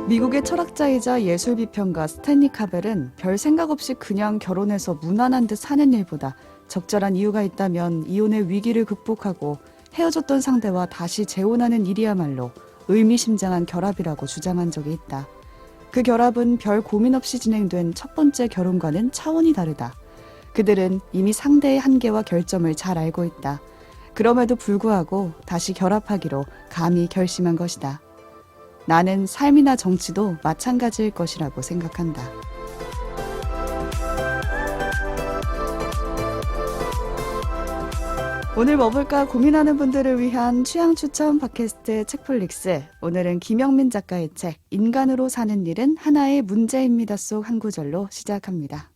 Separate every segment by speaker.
Speaker 1: 미국의 철학자이자 예술비평가 스탠리 카벨은 별 생각 없이 그냥 결혼해서 무난한 듯 사는 일보다 적절한 이유가 있다면 이혼의 위기를 극복하고 헤어졌던 상대와 다시 재혼하는 일이야말로 의미심장한 결합이라고 주장한 적이 있다. 그 결합은 별 고민 없이 진행된 첫 번째 결혼과는 차원이 다르다. 그들은 이미 상대의 한계와 결점을 잘 알고 있다. 그럼에도 불구하고 다시 결합하기로 감히 결심한 것이다. 나는 삶이나 정치도 마찬가지일 것이라고 생각한다. 오늘 뭐 볼까 고민하는 분들을 위한 취향 추천 팟캐스트 책플릭스. 오늘은 김영민 작가의 책 인간으로 사는 일은 하나의 문제입니다 속 한 구절로 시작합니다.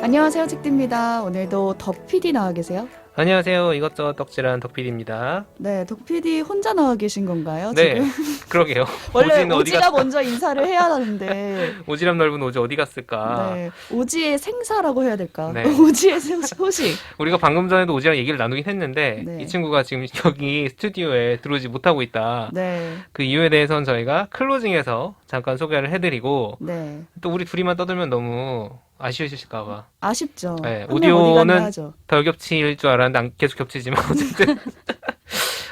Speaker 1: 안녕하세요, 책디입니다. 오늘도 덕 PD 나와 계세요?
Speaker 2: 안녕하세요. 이것저것 떡질한 덕PD입니다.
Speaker 1: 네, 덕 PD 혼자 나와 계신 건가요?
Speaker 2: 네,
Speaker 1: 지금?
Speaker 2: 그러게요.
Speaker 1: 원래
Speaker 2: 오지는 어디
Speaker 1: 오지가 먼저 인사를 해야 하는데
Speaker 2: 오지랖 넓은 오지 어디 갔을까?
Speaker 1: 네, 오지의 생사라고 해야 될까?
Speaker 2: 네.
Speaker 1: 오지의 소식.
Speaker 2: 우리가 방금 전에도 오지랑 얘기를 나누긴 했는데
Speaker 1: 네.
Speaker 2: 이 친구가 지금 여기 스튜디오에 들어오지 못하고 있다.
Speaker 1: 네,
Speaker 2: 그 이유에 대해서는 저희가 클로징에서 잠깐 소개를 해드리고
Speaker 1: 네.
Speaker 2: 또 우리 둘이만 떠들면 너무 아쉬우실까 봐.
Speaker 1: 아쉽죠.
Speaker 2: 네,
Speaker 1: 한 명 어디 갔나
Speaker 2: 오디오는
Speaker 1: 하죠.
Speaker 2: 덜 겹칠 줄 알았는데 계속 겹치지만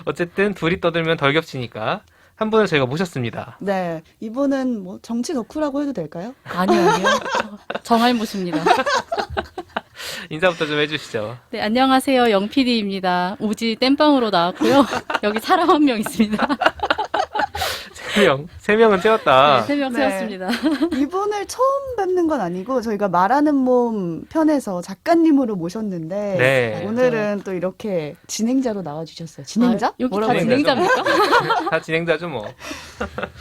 Speaker 2: 어쨌든 둘이 떠들면 덜 겹치니까 한 분을 저희가 모셨습니다.
Speaker 1: 네, 이분은 뭐 정치 덕후라고 해도 될까요?
Speaker 3: 아니요. 정할못입니다.
Speaker 2: 인사부터 좀 해주시죠.
Speaker 3: 네, 안녕하세요. 영PD입니다. 오지 땜빵으로 나왔고요. 여기 사람 한 명 있습니다.
Speaker 2: 세 명은 채웠다.
Speaker 3: 네, 3명
Speaker 1: 네.
Speaker 3: 세웠습니다.
Speaker 1: 이분을 처음 뵙는 건 아니고 저희가 말하는 몸 편에서 작가님으로 모셨는데
Speaker 2: 네.
Speaker 1: 오늘은 또 이렇게 진행자로 나와주셨어요. 진행자?
Speaker 3: 아, 여기
Speaker 1: 뭐라고
Speaker 3: 다
Speaker 1: 해야
Speaker 2: 진행-
Speaker 1: 되죠?
Speaker 3: 진행자입니까?
Speaker 2: 다 진행자죠 뭐.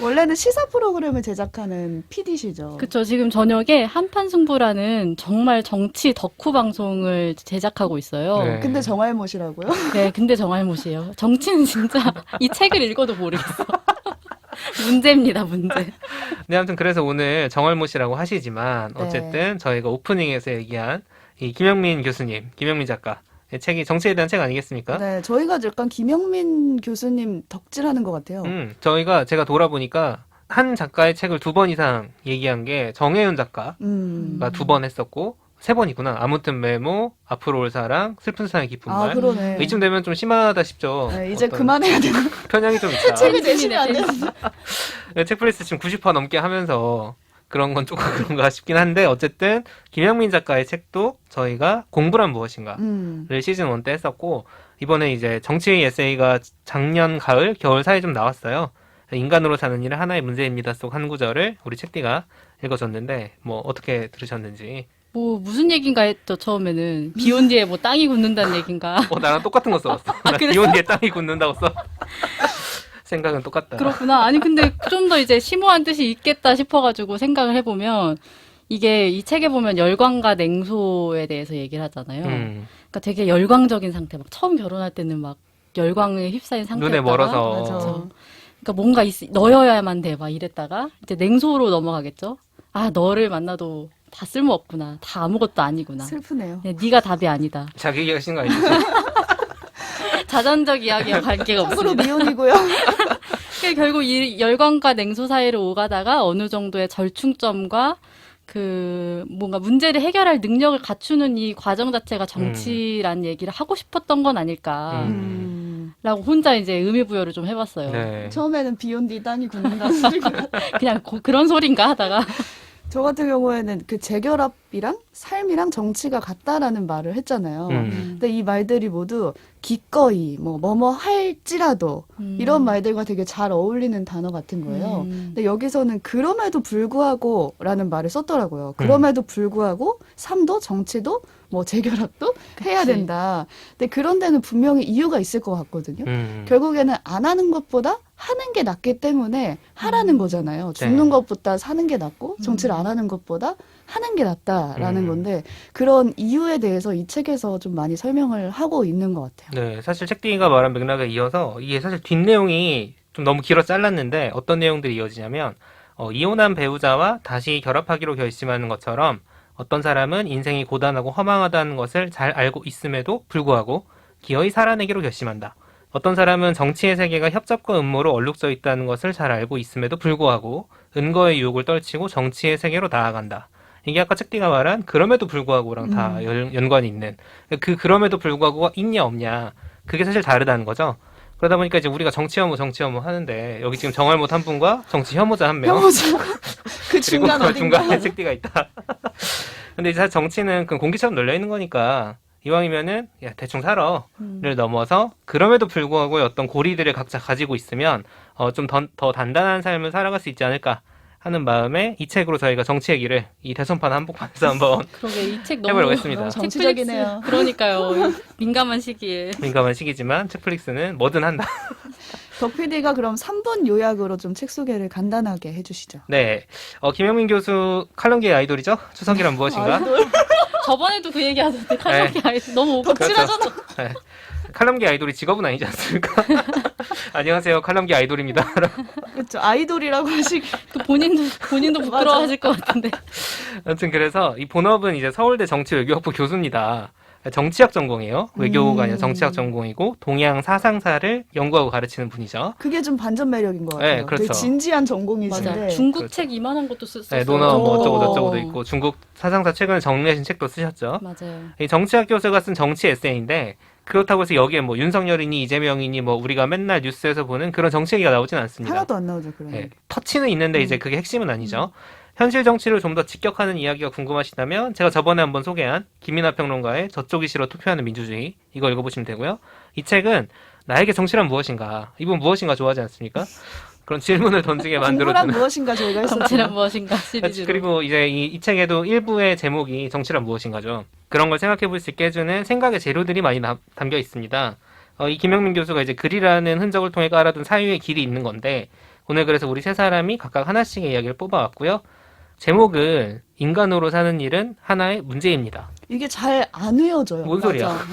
Speaker 1: 원래는 시사 프로그램을 제작하는 PD시죠.
Speaker 3: 그쵸. 지금 저녁에 한판승부라는 정말 정치 덕후 방송을 제작하고 있어요.
Speaker 2: 네.
Speaker 1: 근데 정할못이라고요?
Speaker 3: 네, 근데 정할못이에요. 정치는 진짜 이 책을 읽어도 모르겠어. 문제입니다, 문제.
Speaker 2: 네, 아무튼 그래서 오늘 정얼못이라고 하시지만
Speaker 1: 네.
Speaker 2: 어쨌든 저희가 오프닝에서 얘기한 이 김영민 교수님, 김영민 작가 의 책이 정치에 대한 책 아니겠습니까?
Speaker 1: 네, 저희가 약간 김영민 교수님 덕질하는 것 같아요.
Speaker 2: 제가 돌아보니까 한 작가의 책을 2번 이상 얘기한 게 정혜윤 작가가
Speaker 1: 음.
Speaker 2: 2번 했었고 3번이구나. 아무튼 메모, 앞으로 올 사랑, 슬픈 사랑의 깊은
Speaker 1: 아,
Speaker 2: 말.
Speaker 1: 그러네.
Speaker 2: 이쯤 되면 좀 심하다 싶죠.
Speaker 1: 네, 이제
Speaker 2: 어떤
Speaker 1: 그만해야 되나?
Speaker 2: 편향이 좀 있다.
Speaker 1: 책을 내시면 안 되는데.
Speaker 2: 네, 책플리스 지금 90% 넘게 하면서 그런 건 조금 그런가 싶긴 한데 어쨌든 김영민 작가의 책도 저희가 공부란 무엇인가를 시즌 1 때 했었고 이번에 이제 정치 에세이가 작년 가을, 겨울 사이에 좀 나왔어요. 인간으로 사는 일은 하나의 문제입니다 속 한 구절을 우리 책디가 읽어줬는데 뭐 어떻게 들으셨는지.
Speaker 3: 뭐 무슨 얘긴가 했죠, 처음에는. 비 온 뒤에 뭐 땅이 굳는다는 얘긴가.
Speaker 2: 나랑 똑같은 거 써왔어. 나 비온 뒤에 땅이 굳는다고 써. 생각은 똑같다.
Speaker 3: 그렇구나. 아니 근데 좀 더 이제 심오한 뜻이 있겠다 싶어가지고 생각을 해보면 이게 이 책에 보면 열광과 냉소에 대해서 얘기를 하잖아요. 그러니까 되게 열광적인 상태, 막 처음 결혼할 때는 막 열광에 휩싸인 상태였다가
Speaker 2: 눈에 멀어서.
Speaker 1: 맞아.
Speaker 3: 그러니까 뭔가 너여야만 돼, 막 이랬다가 이제 냉소로 넘어가겠죠. 아, 너를 만나도 다 쓸모 없구나, 다 아무것도 아니구나.
Speaker 1: 슬프네요.
Speaker 3: 네, 네가 답이 아니다.
Speaker 2: 자기 얘기하신 거 아니죠?
Speaker 3: 자전적 이야기와 관계가
Speaker 1: 참고로
Speaker 3: 없습니다.
Speaker 1: 미혼이고요.
Speaker 3: 그러니까 결국 이 열광과 냉소 사이를 오가다가 어느 정도의 절충점과 그 뭔가 문제를 해결할 능력을 갖추는 이 과정 자체가 정치란 얘기를 하고 싶었던 건 아닐까라고 혼자 이제 의미 부여를 좀 해봤어요.
Speaker 2: 네.
Speaker 1: 처음에는 비온 뒤 땅이 굳는다.
Speaker 3: 그냥 그런 소린가 하다가
Speaker 1: 저 같은 경우에는 그 재결합이랑 삶이랑 정치가 같다라는 말을 했잖아요. 근데 이 말들이 모두 기꺼이 뭐뭐 할지라도 이런 말들과 되게 잘 어울리는 단어 같은 거예요. 근데 여기서는 그럼에도 불구하고라는 말을 썼더라고요. 그럼에도 불구하고 삶도 정치도 뭐 재결합도 해야
Speaker 3: 그치.
Speaker 1: 된다. 근데 그런 데는 분명히 이유가 있을 것 같거든요. 결국에는 안 하는 것보다 하는 게 낫기 때문에 하라는 거잖아요. 죽는
Speaker 2: 네.
Speaker 1: 것보다 사는 게 낫고 정치를 안 하는 것보다 하는 게 낫다라는 건데 그런 이유에 대해서 이 책에서 좀 많이 설명을 하고 있는 것 같아요.
Speaker 2: 네, 사실 책디가 말한 맥락에 이어서 이게 사실 뒷내용이 좀 너무 길어 잘랐는데 어떤 내용들이 이어지냐면 이혼한 배우자와 다시 결합하기로 결심하는 것처럼 어떤 사람은 인생이 고단하고 허망하다는 것을 잘 알고 있음에도 불구하고 기어이 살아내기로 결심한다. 어떤 사람은 정치의 세계가 협잡과 음모로 얼룩져 있다는 것을 잘 알고 있음에도 불구하고 은거의 유혹을 떨치고 정치의 세계로 나아간다. 이게 아까 책디가 말한 그럼에도 불구하고랑 다 연관이 있는 그럼에도 불구하고가 있냐 없냐 그게 사실 다르다는 거죠. 그러다 보니까 이제 우리가 정치 혐오 하는데 여기 지금 정할못 한 분과 정치 혐오자 한 명.
Speaker 1: 혐오자. 그 중간
Speaker 2: 그리고 그
Speaker 1: 어딘가.
Speaker 2: 중간에 책디가 있다. 근데 이제 사실 정치는 그 공기처럼 널려 있는 거니까 이왕이면은 야 대충 살아를 넘어서 그럼에도 불구하고 어떤 고리들을 각자 가지고 있으면 좀 더 단단한 삶을 살아갈 수 있지 않을까 하는 마음에 이 책으로 저희가 정치 얘기를 이 대선판 한복판에서 한번
Speaker 3: 그러게 이 책 너무
Speaker 2: 해보려겠습니다.
Speaker 1: 너무 정치적이네요.
Speaker 3: 그러니까요. 이 민감한 시기에.
Speaker 2: 민감한 시기지만 책플릭스는 뭐든 한다.
Speaker 1: 덕 PD가 그럼 3분 요약으로 좀 책 소개를 간단하게 해주시죠.
Speaker 2: 네, 김영민 교수 칼럼계의 아이돌이죠. 추석이란 무엇인가?
Speaker 3: 저번에도 그 얘기 하던데 칼럼기 아이돌 너무 오고
Speaker 1: 덕질하잖아.
Speaker 2: 네. 칼럼계 아이돌이 직업은 아니지 않습니까? 안녕하세요, 칼럼계 아이돌입니다.
Speaker 1: 그렇죠. 아이돌이라고 하시기.
Speaker 3: 그 본인도 부끄러워하실 것 같은데.
Speaker 2: 아무튼 그래서 이 본업은 이제 서울대 정치외교학부 교수입니다. 정치학 전공이에요. 외교가 아니라 정치학 전공이고 동양 사상사를 연구하고 가르치는 분이죠.
Speaker 1: 그게 좀 반전 매력인 것 같아요.
Speaker 2: 네, 그렇죠.
Speaker 1: 되게 진지한 전공이신데.
Speaker 3: 맞아. 중국
Speaker 2: 그렇죠.
Speaker 3: 책 이만한 것도 썼어요.
Speaker 2: 네, 논어 뭐 어쩌고
Speaker 1: 오.
Speaker 2: 저쩌고도 있고 중국 사상사 최근에 정리하신 책도 쓰셨죠.
Speaker 3: 맞아요.
Speaker 2: 이 정치학 교수가 쓴 정치 에세이인데 그렇다고 해서 여기에 뭐 윤석열이니 이재명이니 뭐 우리가 맨날 뉴스에서 보는 그런 정치 얘기가 나오진 않습니다.
Speaker 1: 하나도 안 나오죠, 그런.
Speaker 2: 네, 터치는 있는데 이제 그게 핵심은 아니죠. 현실 정치를 좀 더 직격하는 이야기가 궁금하시다면 제가 저번에 한번 소개한 김민하 평론가의 저쪽이 싫어 투표하는 민주주의 이거 읽어보시면 되고요. 이 책은 나에게 정치란 무엇인가? 이분 무엇인가 좋아하지 않습니까? 그런 질문을 던지게
Speaker 1: 공부란
Speaker 2: 만들어주는.
Speaker 1: 무엇인가 저희가 했었죠.
Speaker 3: 정치란 무엇인가 시리즈로.
Speaker 2: 그리고 이제 이 책에도 일부의 제목이 정치란 무엇인가죠. 그런 걸 생각해 볼 수 있게 해주는 생각의 재료들이 많이 담겨 있습니다. 이 김영민 교수가 이제 글이라는 흔적을 통해 깔아둔 사유의 길이 있는 건데 오늘 그래서 우리 세 사람이 각각 하나씩의 이야기를 뽑아왔고요. 제목은 인간으로 사는 일은 하나의 문제입니다.
Speaker 1: 이게 잘 안 외워져요.
Speaker 2: 뭔 소리야?
Speaker 3: 맞아.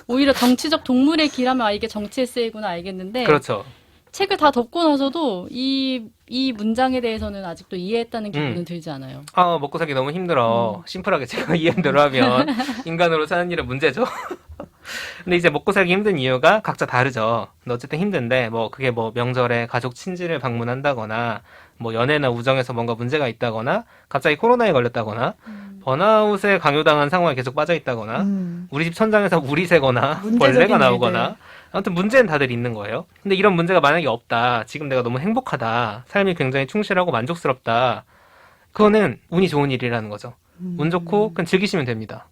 Speaker 3: 오히려 정치적 동물의 길하면 이게 정치 에세이구나 알겠는데
Speaker 2: 그렇죠.
Speaker 3: 책을 다 덮고 나서도 이 문장에 대해서는 아직도 이해했다는 기분은 들지 않아요.
Speaker 2: 먹고 살기 너무 힘들어. 심플하게 제가 이해대로 하면 인간으로 사는 일은 문제죠. 근데 이제 먹고 살기 힘든 이유가 각자 다르죠. 근데 어쨌든 힘든데 뭐 그게 뭐 명절에 가족 친지를 방문한다거나 뭐 연애나 우정에서 뭔가 문제가 있다거나 갑자기 코로나에 걸렸다거나 번아웃에 강요당한 상황에 계속 빠져 있다거나 우리 집 천장에서 물이 새거나 벌레가 나오거나 아무튼 문제는 다들 있는 거예요. 근데 이런 문제가 만약에 없다. 지금 내가 너무 행복하다. 삶이 굉장히 충실하고 만족스럽다. 그거는 운이 좋은 일이라는 거죠. 운 좋고 그냥 즐기시면 됩니다.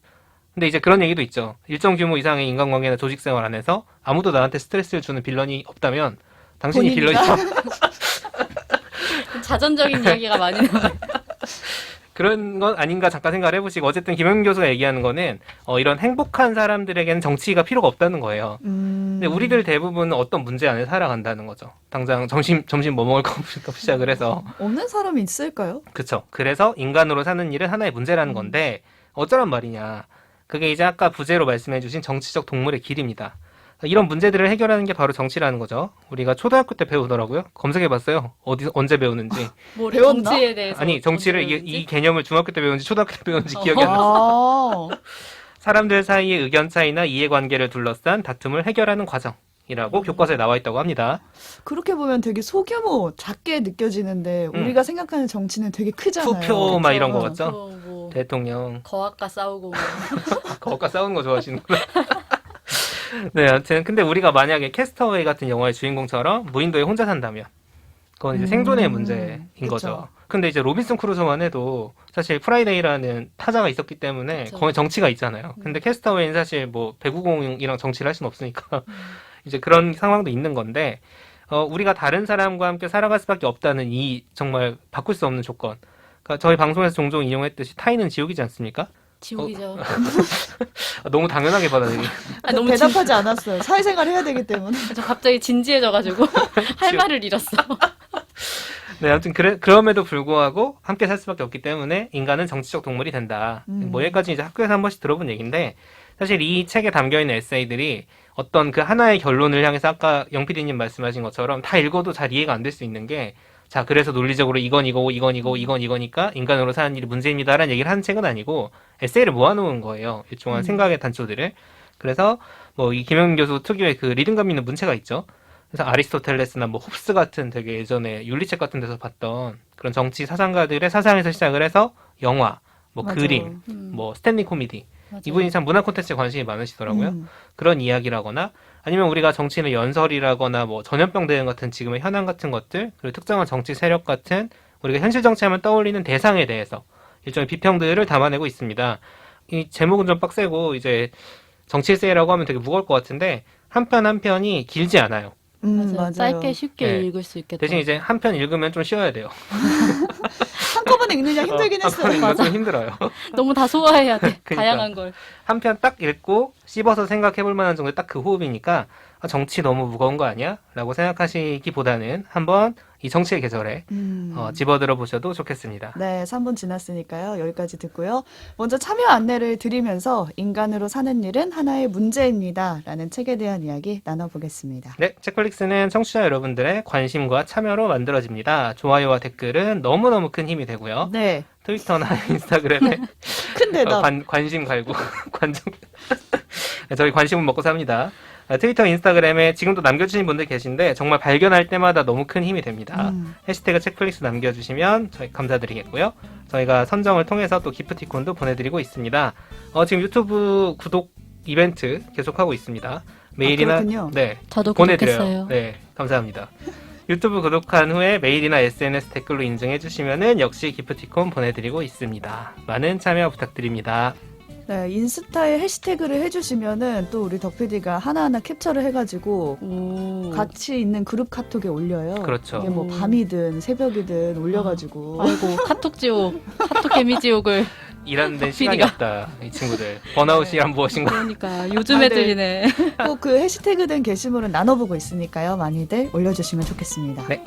Speaker 2: 근데 이제 그런 얘기도 있죠. 일정 규모 이상의 인간관계나 조직생활 안에서 아무도 나한테 스트레스를 주는 빌런이 없다면 당신이 빌런이죠.
Speaker 3: 자전적인 이야기가 많이 나와요.
Speaker 2: 그런 건 아닌가 잠깐 생각을 해보시고 어쨌든 김영민 교수가 얘기하는 거는 이런 행복한 사람들에게는 정치가 필요가 없다는 거예요. 근데 우리들 대부분은 어떤 문제 안에 살아간다는 거죠. 당장 점심 뭐 먹을 거부터 시작을 해서
Speaker 1: 없는 사람이 있을까요?
Speaker 2: 그렇죠. 그래서 인간으로 사는 일은 하나의 문제라는 건데 어쩌란 말이냐. 그게 이제 아까 부제로 말씀해주신 정치적 동물의 길입니다. 이런 문제들을 해결하는 게 바로 정치라는 거죠. 우리가 초등학교 때 배우더라고요. 검색해봤어요. 언제 배우는지.
Speaker 3: 뭐
Speaker 1: 배웠나?
Speaker 3: 정치에 대해서
Speaker 2: 아니 정치를
Speaker 3: 언제
Speaker 2: 이 개념을 중학교 때 배우는지 초등학교 때 배우는지 기억이 안 나.
Speaker 1: 아,
Speaker 2: 사람들 사이의 의견 차이나 이해관계를 둘러싼 다툼을 해결하는 과정이라고 교과서에 나와 있다고 합니다.
Speaker 1: 그렇게 보면 되게 소규모 작게 느껴지는데 우리가 생각하는 정치는 되게 크잖아요.
Speaker 2: 투표 막 이런 거
Speaker 1: 그쵸?
Speaker 2: 같죠?
Speaker 3: 뭐
Speaker 2: 대통령
Speaker 3: 거학과 싸우고 뭐.
Speaker 2: 거기까 싸우는 거 좋아하시는구나. 네, 아무튼 근데 우리가 만약에 캐스터웨이 같은 영화의 주인공처럼 무인도에 혼자 산다면 그건 이제 생존의 문제인
Speaker 1: 그쵸.
Speaker 2: 거죠. 근데 이제 로빈슨 크루소만 해도 사실 프라이데이라는 타자가 있었기 때문에
Speaker 3: 그쵸.
Speaker 2: 거기 정치가 있잖아요. 근데 캐스터웨이는 사실 뭐 배구공이랑 정치를 할 수는 없으니까 이제 그런 상황도 있는 건데 우리가 다른 사람과 함께 살아갈 수밖에 없다는 이 정말 바꿀 수 없는 조건. 그러니까 저희 방송에서 종종 인용했듯이 타인은 지옥이지 않습니까?
Speaker 3: 지옥이죠.
Speaker 2: 너무 당연하게 받아들이.
Speaker 3: 너무
Speaker 1: 대답하지 않았어요. 사회생활 해야 되기 때문에.
Speaker 3: 저 갑자기 진지해져가지고 할 말을 잃었어.
Speaker 2: 네, 아무튼 그럼에도 불구하고 함께 살 수밖에 없기 때문에 인간은 정치적 동물이 된다. 뭐 여기까지 이제 학교에서 한 번씩 들어본 얘기인데 사실 이 책에 담겨 있는 에세이들이 어떤 그 하나의 결론을 향해서 아까 영 PD님 말씀하신 것처럼 다 읽어도 잘 이해가 안 될 수 있는 게 자, 그래서 논리적으로 이건 이거고 이건 이거고 이건 이거니까 인간으로 사는 일이 문제입니다라는 얘기를 하는 책은 아니고 에세이를 모아놓은 거예요. 일종한 생각의 단초들을. 그래서 뭐 이 김영민 교수 특유의 그 리듬감 있는 문체가 있죠. 그래서 아리스토텔레스나 뭐 홉스 같은 되게 예전에 윤리책 같은 데서 봤던 그런 정치 사상가들의 사상에서 시작을 해서 영화, 뭐
Speaker 1: 맞아요.
Speaker 2: 그림, 뭐 스탠리 코미디.
Speaker 3: 맞아요.
Speaker 2: 이분이 참 문화 콘텐츠에 관심이 많으시더라고요. 그런 이야기라거나 아니면 우리가 정치인의 연설이라거나 뭐 전염병 대응 같은 지금의 현안 같은 것들, 그리고 특정한 정치 세력 같은 우리가 현실 정치하면 떠올리는 대상에 대해서 일종의 비평들을 담아내고 있습니다. 이 제목은 좀 빡세고 이제 정치 에세이라고 하면 되게 무거울 것 같은데 한 편 한 편이 길지 않아요.
Speaker 3: 맞아요. 짧게 쉽게
Speaker 2: 네.
Speaker 3: 읽을 수 있겠다.
Speaker 2: 대신 이제 한 편 읽으면 좀 쉬어야 돼요.
Speaker 1: 한꺼번에 읽느냐 힘들긴
Speaker 2: 한 편
Speaker 1: 했어요.
Speaker 2: 읽으면 좀 힘들어요.
Speaker 3: 너무 다 소화해야 돼.
Speaker 2: 그러니까.
Speaker 3: 다양한 걸.
Speaker 2: 한 편 딱 읽고 씹어서 생각해볼 만한 정도의 딱 그 호흡이니까 아, 정치 너무 무거운 거 아니야? 라고 생각하시기보다는 한번 이 정치의 계절에 집어들어 보셔도 좋겠습니다.
Speaker 1: 네, 3분 지났으니까요. 여기까지 듣고요. 먼저 참여 안내를 드리면서 인간으로 사는 일은 하나의 문제입니다. 라는 책에 대한 이야기 나눠보겠습니다.
Speaker 2: 네, 책플릭스는 청취자 여러분들의 관심과 참여로 만들어집니다. 좋아요와 댓글은 너무너무 큰 힘이 되고요.
Speaker 1: 네,
Speaker 2: 트위터나 인스타그램에
Speaker 1: 큰 대답.
Speaker 2: 관심 갈고 관심 저희 관심은 먹고 삽니다. 트위터, 인스타그램에 지금도 남겨주신 분들 계신데 정말 발견할 때마다 너무 큰 힘이 됩니다. 해시태그 책플릭스 남겨주시면 저희 감사드리겠고요. 저희가 선정을 통해서 또 기프티콘도 보내드리고 있습니다. 지금 유튜브 구독 이벤트 계속하고 있습니다. 메일이나
Speaker 1: 그렇군요.
Speaker 2: 네
Speaker 3: 저도
Speaker 2: 보내드려요.
Speaker 3: 구독했어요.
Speaker 2: 네, 감사합니다. 유튜브 구독한 후에 메일이나 SNS 댓글로 인증해 주시면은 역시 기프티콘 보내드리고 있습니다. 많은 참여 부탁드립니다.
Speaker 1: 네, 인스타에 해시태그를 해주시면은 또 우리 덕PD가 하나하나 캡처를 해가지고
Speaker 3: 오.
Speaker 1: 같이 있는 그룹 카톡에 올려요.
Speaker 2: 그렇죠.
Speaker 1: 이게 뭐
Speaker 3: 오.
Speaker 1: 밤이든 새벽이든 올려가지고.
Speaker 3: 아이고 카톡 지옥, 카톡 개미 지옥을.
Speaker 2: 일하는 데는 시간이
Speaker 3: PD가.
Speaker 2: 없다. 이 친구들. 번아웃이란 무엇인가.
Speaker 3: 그러니까 요즘
Speaker 1: 다들-
Speaker 3: 애들이네.
Speaker 1: 꼭 그 해시태그된 게시물은 나눠보고 있으니까요. 많이들 올려주시면 좋겠습니다.
Speaker 2: 네.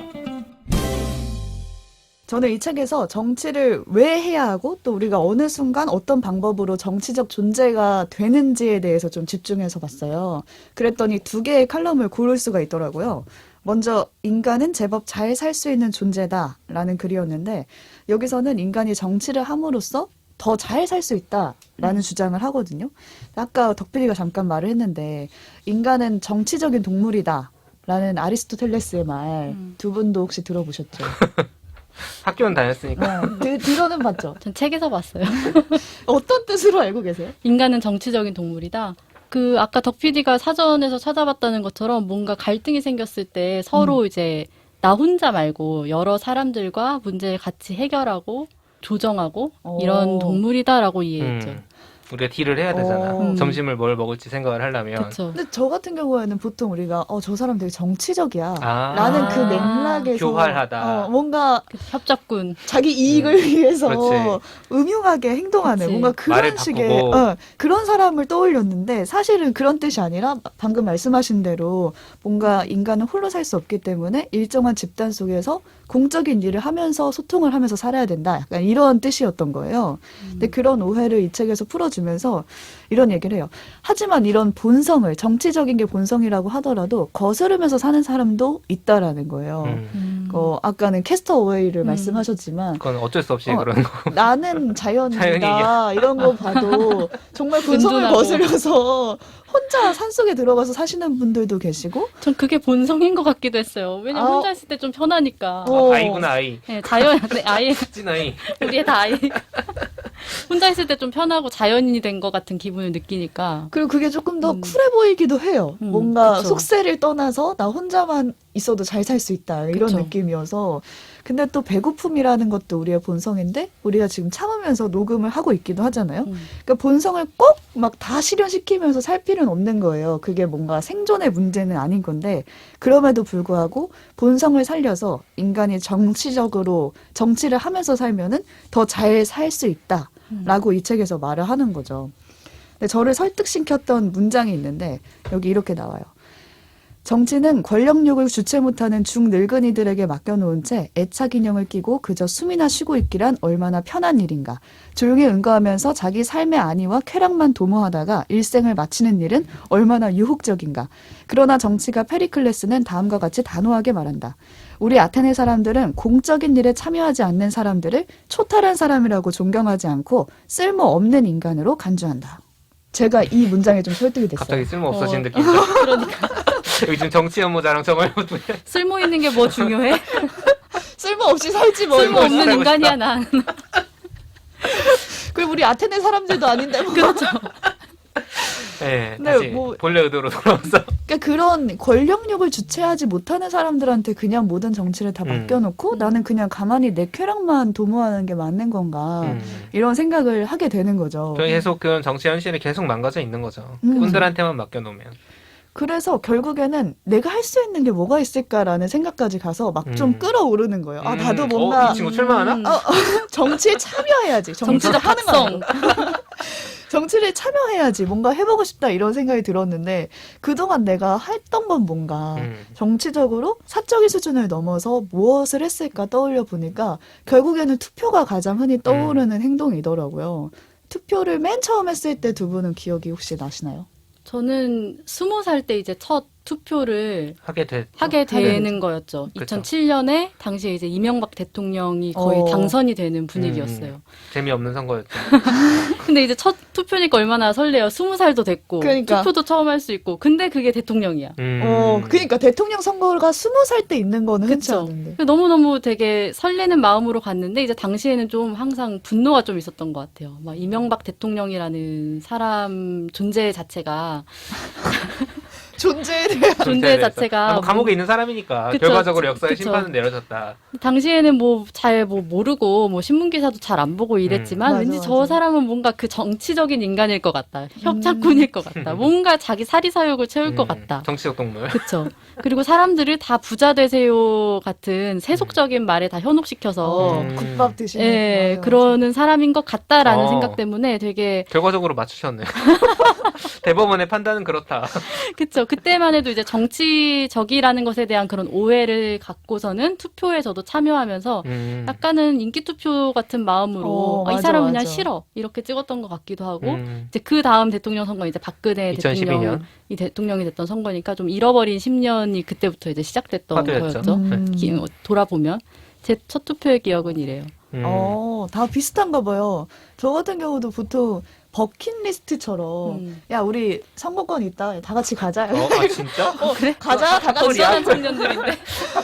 Speaker 1: 저는 이 책에서 정치를 왜 해야 하고 또 우리가 어느 순간 어떤 방법으로 정치적 존재가 되는지에 대해서 좀 집중해서 봤어요. 그랬더니 2개의 칼럼을 고를 수가 있더라고요. 먼저 인간은 제법 잘 살 수 있는 존재다라는 글이었는데 여기서는 인간이 정치를 함으로써 더 잘 살 수 있다라는 주장을 하거든요. 아까 덕필이가 잠깐 말을 했는데 인간은 정치적인 동물이다라는 아리스토텔레스의 말 두 분도 혹시 들어보셨죠?
Speaker 2: 학교는 다녔으니까.
Speaker 1: 네, 들어는 봤죠.
Speaker 3: 전 책에서 봤어요.
Speaker 1: 어떤 뜻으로 알고 계세요?
Speaker 3: 인간은 정치적인 동물이다. 그 아까 덕 PD가 사전에서 찾아봤다는 것처럼 뭔가 갈등이 생겼을 때 서로 이제 나 혼자 말고 여러 사람들과 문제를 같이 해결하고 조정하고 이런 동물이다라고 이해했죠.
Speaker 2: 우리가 딜을 해야 되잖아.
Speaker 1: 어.
Speaker 2: 점심을 뭘 먹을지 생각을 하려면.
Speaker 3: 그렇죠.
Speaker 1: 근데 저 같은 경우에는 보통 우리가 저 사람 되게 정치적이야
Speaker 2: 아.
Speaker 1: 라는 그 맥락에서
Speaker 2: 교활하다.
Speaker 1: 뭔가
Speaker 3: 협잡군.
Speaker 1: 자기 이익을 위해서
Speaker 2: 그렇지.
Speaker 1: 음흉하게 행동하는
Speaker 3: 그렇지.
Speaker 1: 뭔가
Speaker 2: 말을
Speaker 1: 그런 식의
Speaker 2: 바꾸고.
Speaker 1: 그런 사람을 떠올렸는데 사실은 그런 뜻이 아니라 방금 말씀하신 대로 뭔가 인간은 홀로 살 수 없기 때문에 일정한 집단 속에서 공적인 일을 하면서 소통을 하면서 살아야 된다. 약간 이런 뜻이었던 거예요. 근데 그런 오해를 이 책에서 풀어주면서 이런 얘기를 해요. 하지만 이런 본성을 정치적인 게 본성이라고 하더라도 거스르면서 사는 사람도 있다라는 거예요. 아까는 캐스터 어웨이를 말씀하셨지만
Speaker 2: 그건 어쩔 수 없이
Speaker 1: 어,
Speaker 2: 그런 거.
Speaker 1: 나는 자연이다
Speaker 2: 자연이야.
Speaker 1: 이런 거 봐도 정말 본성을
Speaker 3: 든든하고.
Speaker 1: 거스려서 혼자 산속에 들어가서 사시는 분들도 계시고
Speaker 3: 전 그게 본성인 것 같기도 했어요. 왜냐면
Speaker 1: 아.
Speaker 3: 혼자 있을 때 좀 편하니까.
Speaker 2: 아이구나, 아이.
Speaker 3: 네, 자연, 네, 아예,
Speaker 2: 찐 아이.
Speaker 3: 우리의 다 아이. 혼자 있을 때 좀 편하고 자연인이 된 것 같은 기분을 느끼니까.
Speaker 1: 그리고 그게 조금 더 쿨해 보이기도 해요. 뭔가
Speaker 3: 그쵸.
Speaker 1: 속세를 떠나서 나 혼자만 있어도 잘 살 수 있다 이런
Speaker 3: 그쵸.
Speaker 1: 느낌이어서 근데 또 배고픔이라는 것도 우리의 본성인데 우리가 지금 참으면서 녹음을 하고 있기도 하잖아요. 그러니까 본성을 꼭 막 다 실현시키면서 살 필요는 없는 거예요. 그게 뭔가 생존의 문제는 아닌 건데 그럼에도 불구하고 본성을 살려서 인간이 정치적으로 정치를 하면서 살면은 더 잘 살 수 있다라고 이 책에서 말을 하는 거죠. 근데 저를 설득시켰던 문장이 있는데 여기 이렇게 나와요. 정치는 권력욕을 주체 못하는 중늙은이들에게 맡겨놓은 채 애착 인형을 끼고 그저 숨이나 쉬고 있기란 얼마나 편한 일인가. 조용히 응거하면서 자기 삶의 안위와 쾌락만 도모하다가 일생을 마치는 일은 얼마나 유혹적인가. 그러나 정치가 페리클레스는 다음과 같이 단호하게 말한다. 우리 아테네 사람들은 공적인 일에 참여하지 않는 사람들을 초탈한 사람이라고 존경하지 않고 쓸모없는 인간으로 간주한다. 제가 이 문장에 좀 설득이 됐어요.
Speaker 2: 갑자기 쓸모 없어진 느낌이죠.
Speaker 3: 그러니까
Speaker 2: 요즘 정치 연모자랑 정말
Speaker 3: 쓸모 있는 게 뭐 중요해?
Speaker 1: 쓸모없이 살지 뭐.
Speaker 3: 쓸모 없는
Speaker 2: 살고
Speaker 3: 인간이야 난.
Speaker 1: 그리고 우리 아테네 사람들도 아닌데 뭐.
Speaker 3: 그렇죠.
Speaker 2: 네,
Speaker 1: 근데
Speaker 2: 다시
Speaker 1: 뭐-
Speaker 2: 본래 의도로 돌아와서.
Speaker 1: 그러니까 그런 권력욕을 주체하지 못하는 사람들한테 그냥 모든 정치를 다 맡겨놓고 나는 그냥 가만히 내 쾌락만 도모하는 게 맞는 건가 이런 생각을 하게 되는 거죠.
Speaker 2: 계속 그런 정치 현실이 계속 망가져 있는 거죠.
Speaker 1: 음.
Speaker 2: 꾼들한테만 맡겨놓으면.
Speaker 1: 그래서 결국에는 내가 할 수 있는 게 뭐가 있을까라는 생각까지 가서 막 좀 끌어오르는 거예요. 아 나도 뭔가
Speaker 2: 이 친구 출마하나?
Speaker 1: 정치에 참여해야지.
Speaker 3: 정치적
Speaker 1: 하는 거
Speaker 3: 합성.
Speaker 1: 정치를 참여해야지. 뭔가 해보고 싶다 이런 생각이 들었는데 그동안 내가 했던 건 뭔가 정치적으로 사적인 수준을 넘어서 무엇을 했을까 떠올려 보니까 결국에는 투표가 가장 흔히 떠오르는 행동이더라고요. 투표를 맨 처음 했을 때 두 분은 기억이 혹시 나시나요?
Speaker 3: 저는 20살 때 이제 첫 투표를
Speaker 2: 하게 돼.
Speaker 3: 하게 되는
Speaker 1: 되죠.
Speaker 3: 거였죠.
Speaker 2: 그쵸.
Speaker 3: 2007년에 당시에 이제 이명박 대통령이 거의 당선이 되는 분위기였어요.
Speaker 2: 재미없는 선거였죠.
Speaker 3: 근데 이제 첫 투표니까 얼마나 설레요. 20살도 됐고
Speaker 1: 그러니까.
Speaker 3: 투표도 처음 할 수 있고. 근데 그게 대통령이야.
Speaker 1: 그러니까 대통령 선거가 20살 때 있는 거는 흔치
Speaker 3: 그쵸.
Speaker 1: 않은데.
Speaker 3: 너무너무 되게 설레는 마음으로 갔는데 이제 당시에는 좀 항상 분노가 좀 있었던 것 같아요. 막 이명박 대통령이라는 사람 존재 자체가
Speaker 1: 존재에 대한
Speaker 3: 존재 자체가
Speaker 2: 뭐 감옥에 있는 사람이니까
Speaker 3: 그쵸,
Speaker 2: 결과적으로 역사의
Speaker 3: 그쵸.
Speaker 2: 심판은 내려졌다.
Speaker 3: 당시에는 뭐 잘 모르고 뭐 신문 기사도 잘 안 보고 이랬지만
Speaker 1: 맞아,
Speaker 3: 왠지
Speaker 1: 맞아.
Speaker 3: 저 사람은 뭔가 그 정치적인 인간일 것 같다. 협착군일 것 같다. 뭔가 자기 사리사욕을 채울 것 같다.
Speaker 2: 정치적 동물.
Speaker 3: 그렇죠. 그리고 사람들을 다 부자 되세요 같은 세속적인 말에 다 현혹시켜서
Speaker 1: 국밥 드시는
Speaker 3: 예,
Speaker 1: 맞아요,
Speaker 3: 그러는 사람인 것 같다라는
Speaker 2: 어.
Speaker 3: 생각 때문에 되게
Speaker 2: 결과적으로 맞추셨네요. 대법원의 판단은 그렇다.
Speaker 3: 그쵸. 그때만 해도 이제 정치적이라는 것에 대한 그런 오해를 갖고서는 투표에 저도 참여하면서 약간은 인기 투표 같은 마음으로 이
Speaker 1: 맞아,
Speaker 3: 사람 그냥
Speaker 1: 맞아.
Speaker 3: 싫어 이렇게 찍었던 것 같기도 하고 이제 그 다음 대통령 선거 이제 박근혜
Speaker 2: 2012년.
Speaker 3: 대통령이 됐던 선거니까 좀 잃어버린 10년이 그때부터 이제 시작됐던
Speaker 2: 화두였죠.
Speaker 3: 거였죠. 돌아보면 제 첫 투표의 기억은 이래요.
Speaker 1: 다 비슷한가 봐요. 저 같은 경우도 보통 버킷리스트처럼 야 우리 선거권 있다 다 같이 가자.
Speaker 2: 아 진짜?
Speaker 3: 그래?
Speaker 1: 가자 다 같이.
Speaker 3: 건전한 청년들인데.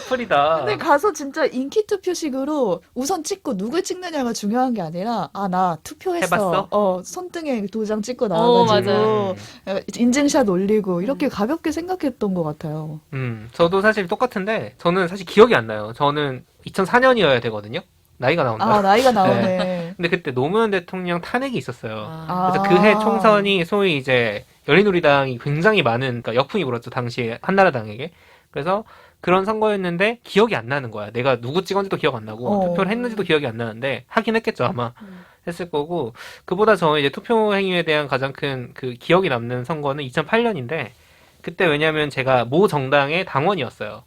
Speaker 2: 풀이다.
Speaker 1: 근데 가서 진짜 인기 투표식으로 우선 찍고 누굴 찍느냐가 중요한 게 아니라 아 나 투표했어.
Speaker 2: 해봤어?
Speaker 1: 손등에 도장 찍고 나와가지고
Speaker 3: 맞아요.
Speaker 1: 인증샷 올리고 이렇게 가볍게 생각했던 것 같아요.
Speaker 2: 저도 사실 똑같은데 저는 사실 기억이 안 나요. 저는 2004년이어야 되거든요. 나이가 나온다.
Speaker 1: 아 나이가 나오네.
Speaker 2: 근데 그때 노무현 대통령 탄핵이 있었어요.
Speaker 3: 아.
Speaker 2: 그래서 그해 총선이 소위 이제 열린우리당이 굉장히 많은 그러니까 역풍이 불었죠 당시에 한나라당에게. 그래서 그런 선거였는데 기억이 안 나는 거야. 내가 누구 찍었는지도 기억 안 나고 투표를 했는지도 기억이 안 나는데 하긴 했겠죠 아마. 했을 거고 그보다 저 이제 투표 행위에 대한 가장 큰 그 기억이 남는 선거는 2008년인데 그때 왜냐하면 제가 모 정당의 당원이었어요.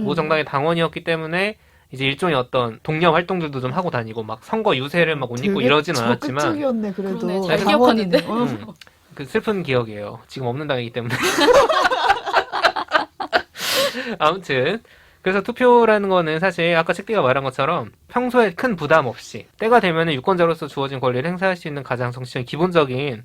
Speaker 2: 모 정당의 당원이었기 때문에 이제 일종의 어떤 동료 활동들도 좀 하고 다니고 막 선거 유세를 막 옷 입고 이러진 않았지만
Speaker 1: 적극적이었네 그래도.
Speaker 3: 그러네, 잘
Speaker 1: 당원이네.
Speaker 3: 기억하는데.
Speaker 2: 그 슬픈 기억이에요. 지금 없는 당이기 때문에. 아무튼 그래서 투표라는 거는 사실 아까 책디가 말한 것처럼 평소에 큰 부담 없이 때가 되면 유권자로서 주어진 권리를 행사할 수 있는 가장 정치적인 기본적인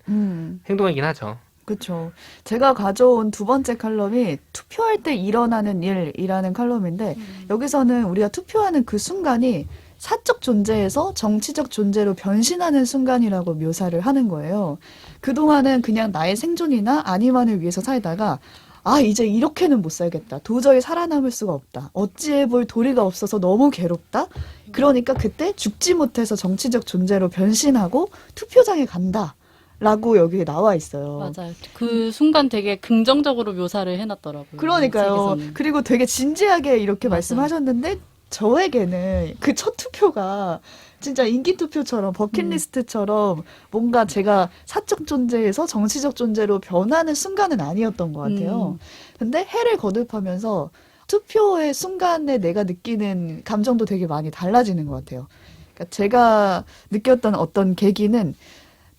Speaker 2: 행동이긴 하죠.
Speaker 1: 그렇죠. 제가 가져온 두 번째 칼럼이 투표할 때 일어나는 일이라는 칼럼인데 여기서는 우리가 투표하는 그 순간이 사적 존재에서 정치적 존재로 변신하는 순간이라고 묘사를 하는 거예요. 그동안은 그냥 나의 생존이나 안위만을 위해서 살다가 아 이제 이렇게는 못 살겠다. 도저히 살아남을 수가 없다. 어찌해볼 도리가 없어서 너무 괴롭다. 그러니까 그때 죽지 못해서 정치적 존재로 변신하고 투표장에 간다. 라고 여기 나와 있어요.
Speaker 3: 맞아요. 그 순간 되게 긍정적으로 묘사를 해놨더라고요.
Speaker 1: 그러니까요.
Speaker 3: 책에서는.
Speaker 1: 그리고 되게 진지하게 이렇게
Speaker 3: 맞아요.
Speaker 1: 말씀하셨는데 저에게는 그 첫 투표가 진짜 인기 투표처럼 버킷리스트처럼 뭔가 제가 사적 존재에서 정치적 존재로 변하는 순간은 아니었던 것 같아요. 근데 해를 거듭하면서 투표의 순간에 내가 느끼는 감정도 되게 많이 달라지는 것 같아요. 그러니까 제가 느꼈던 어떤 계기는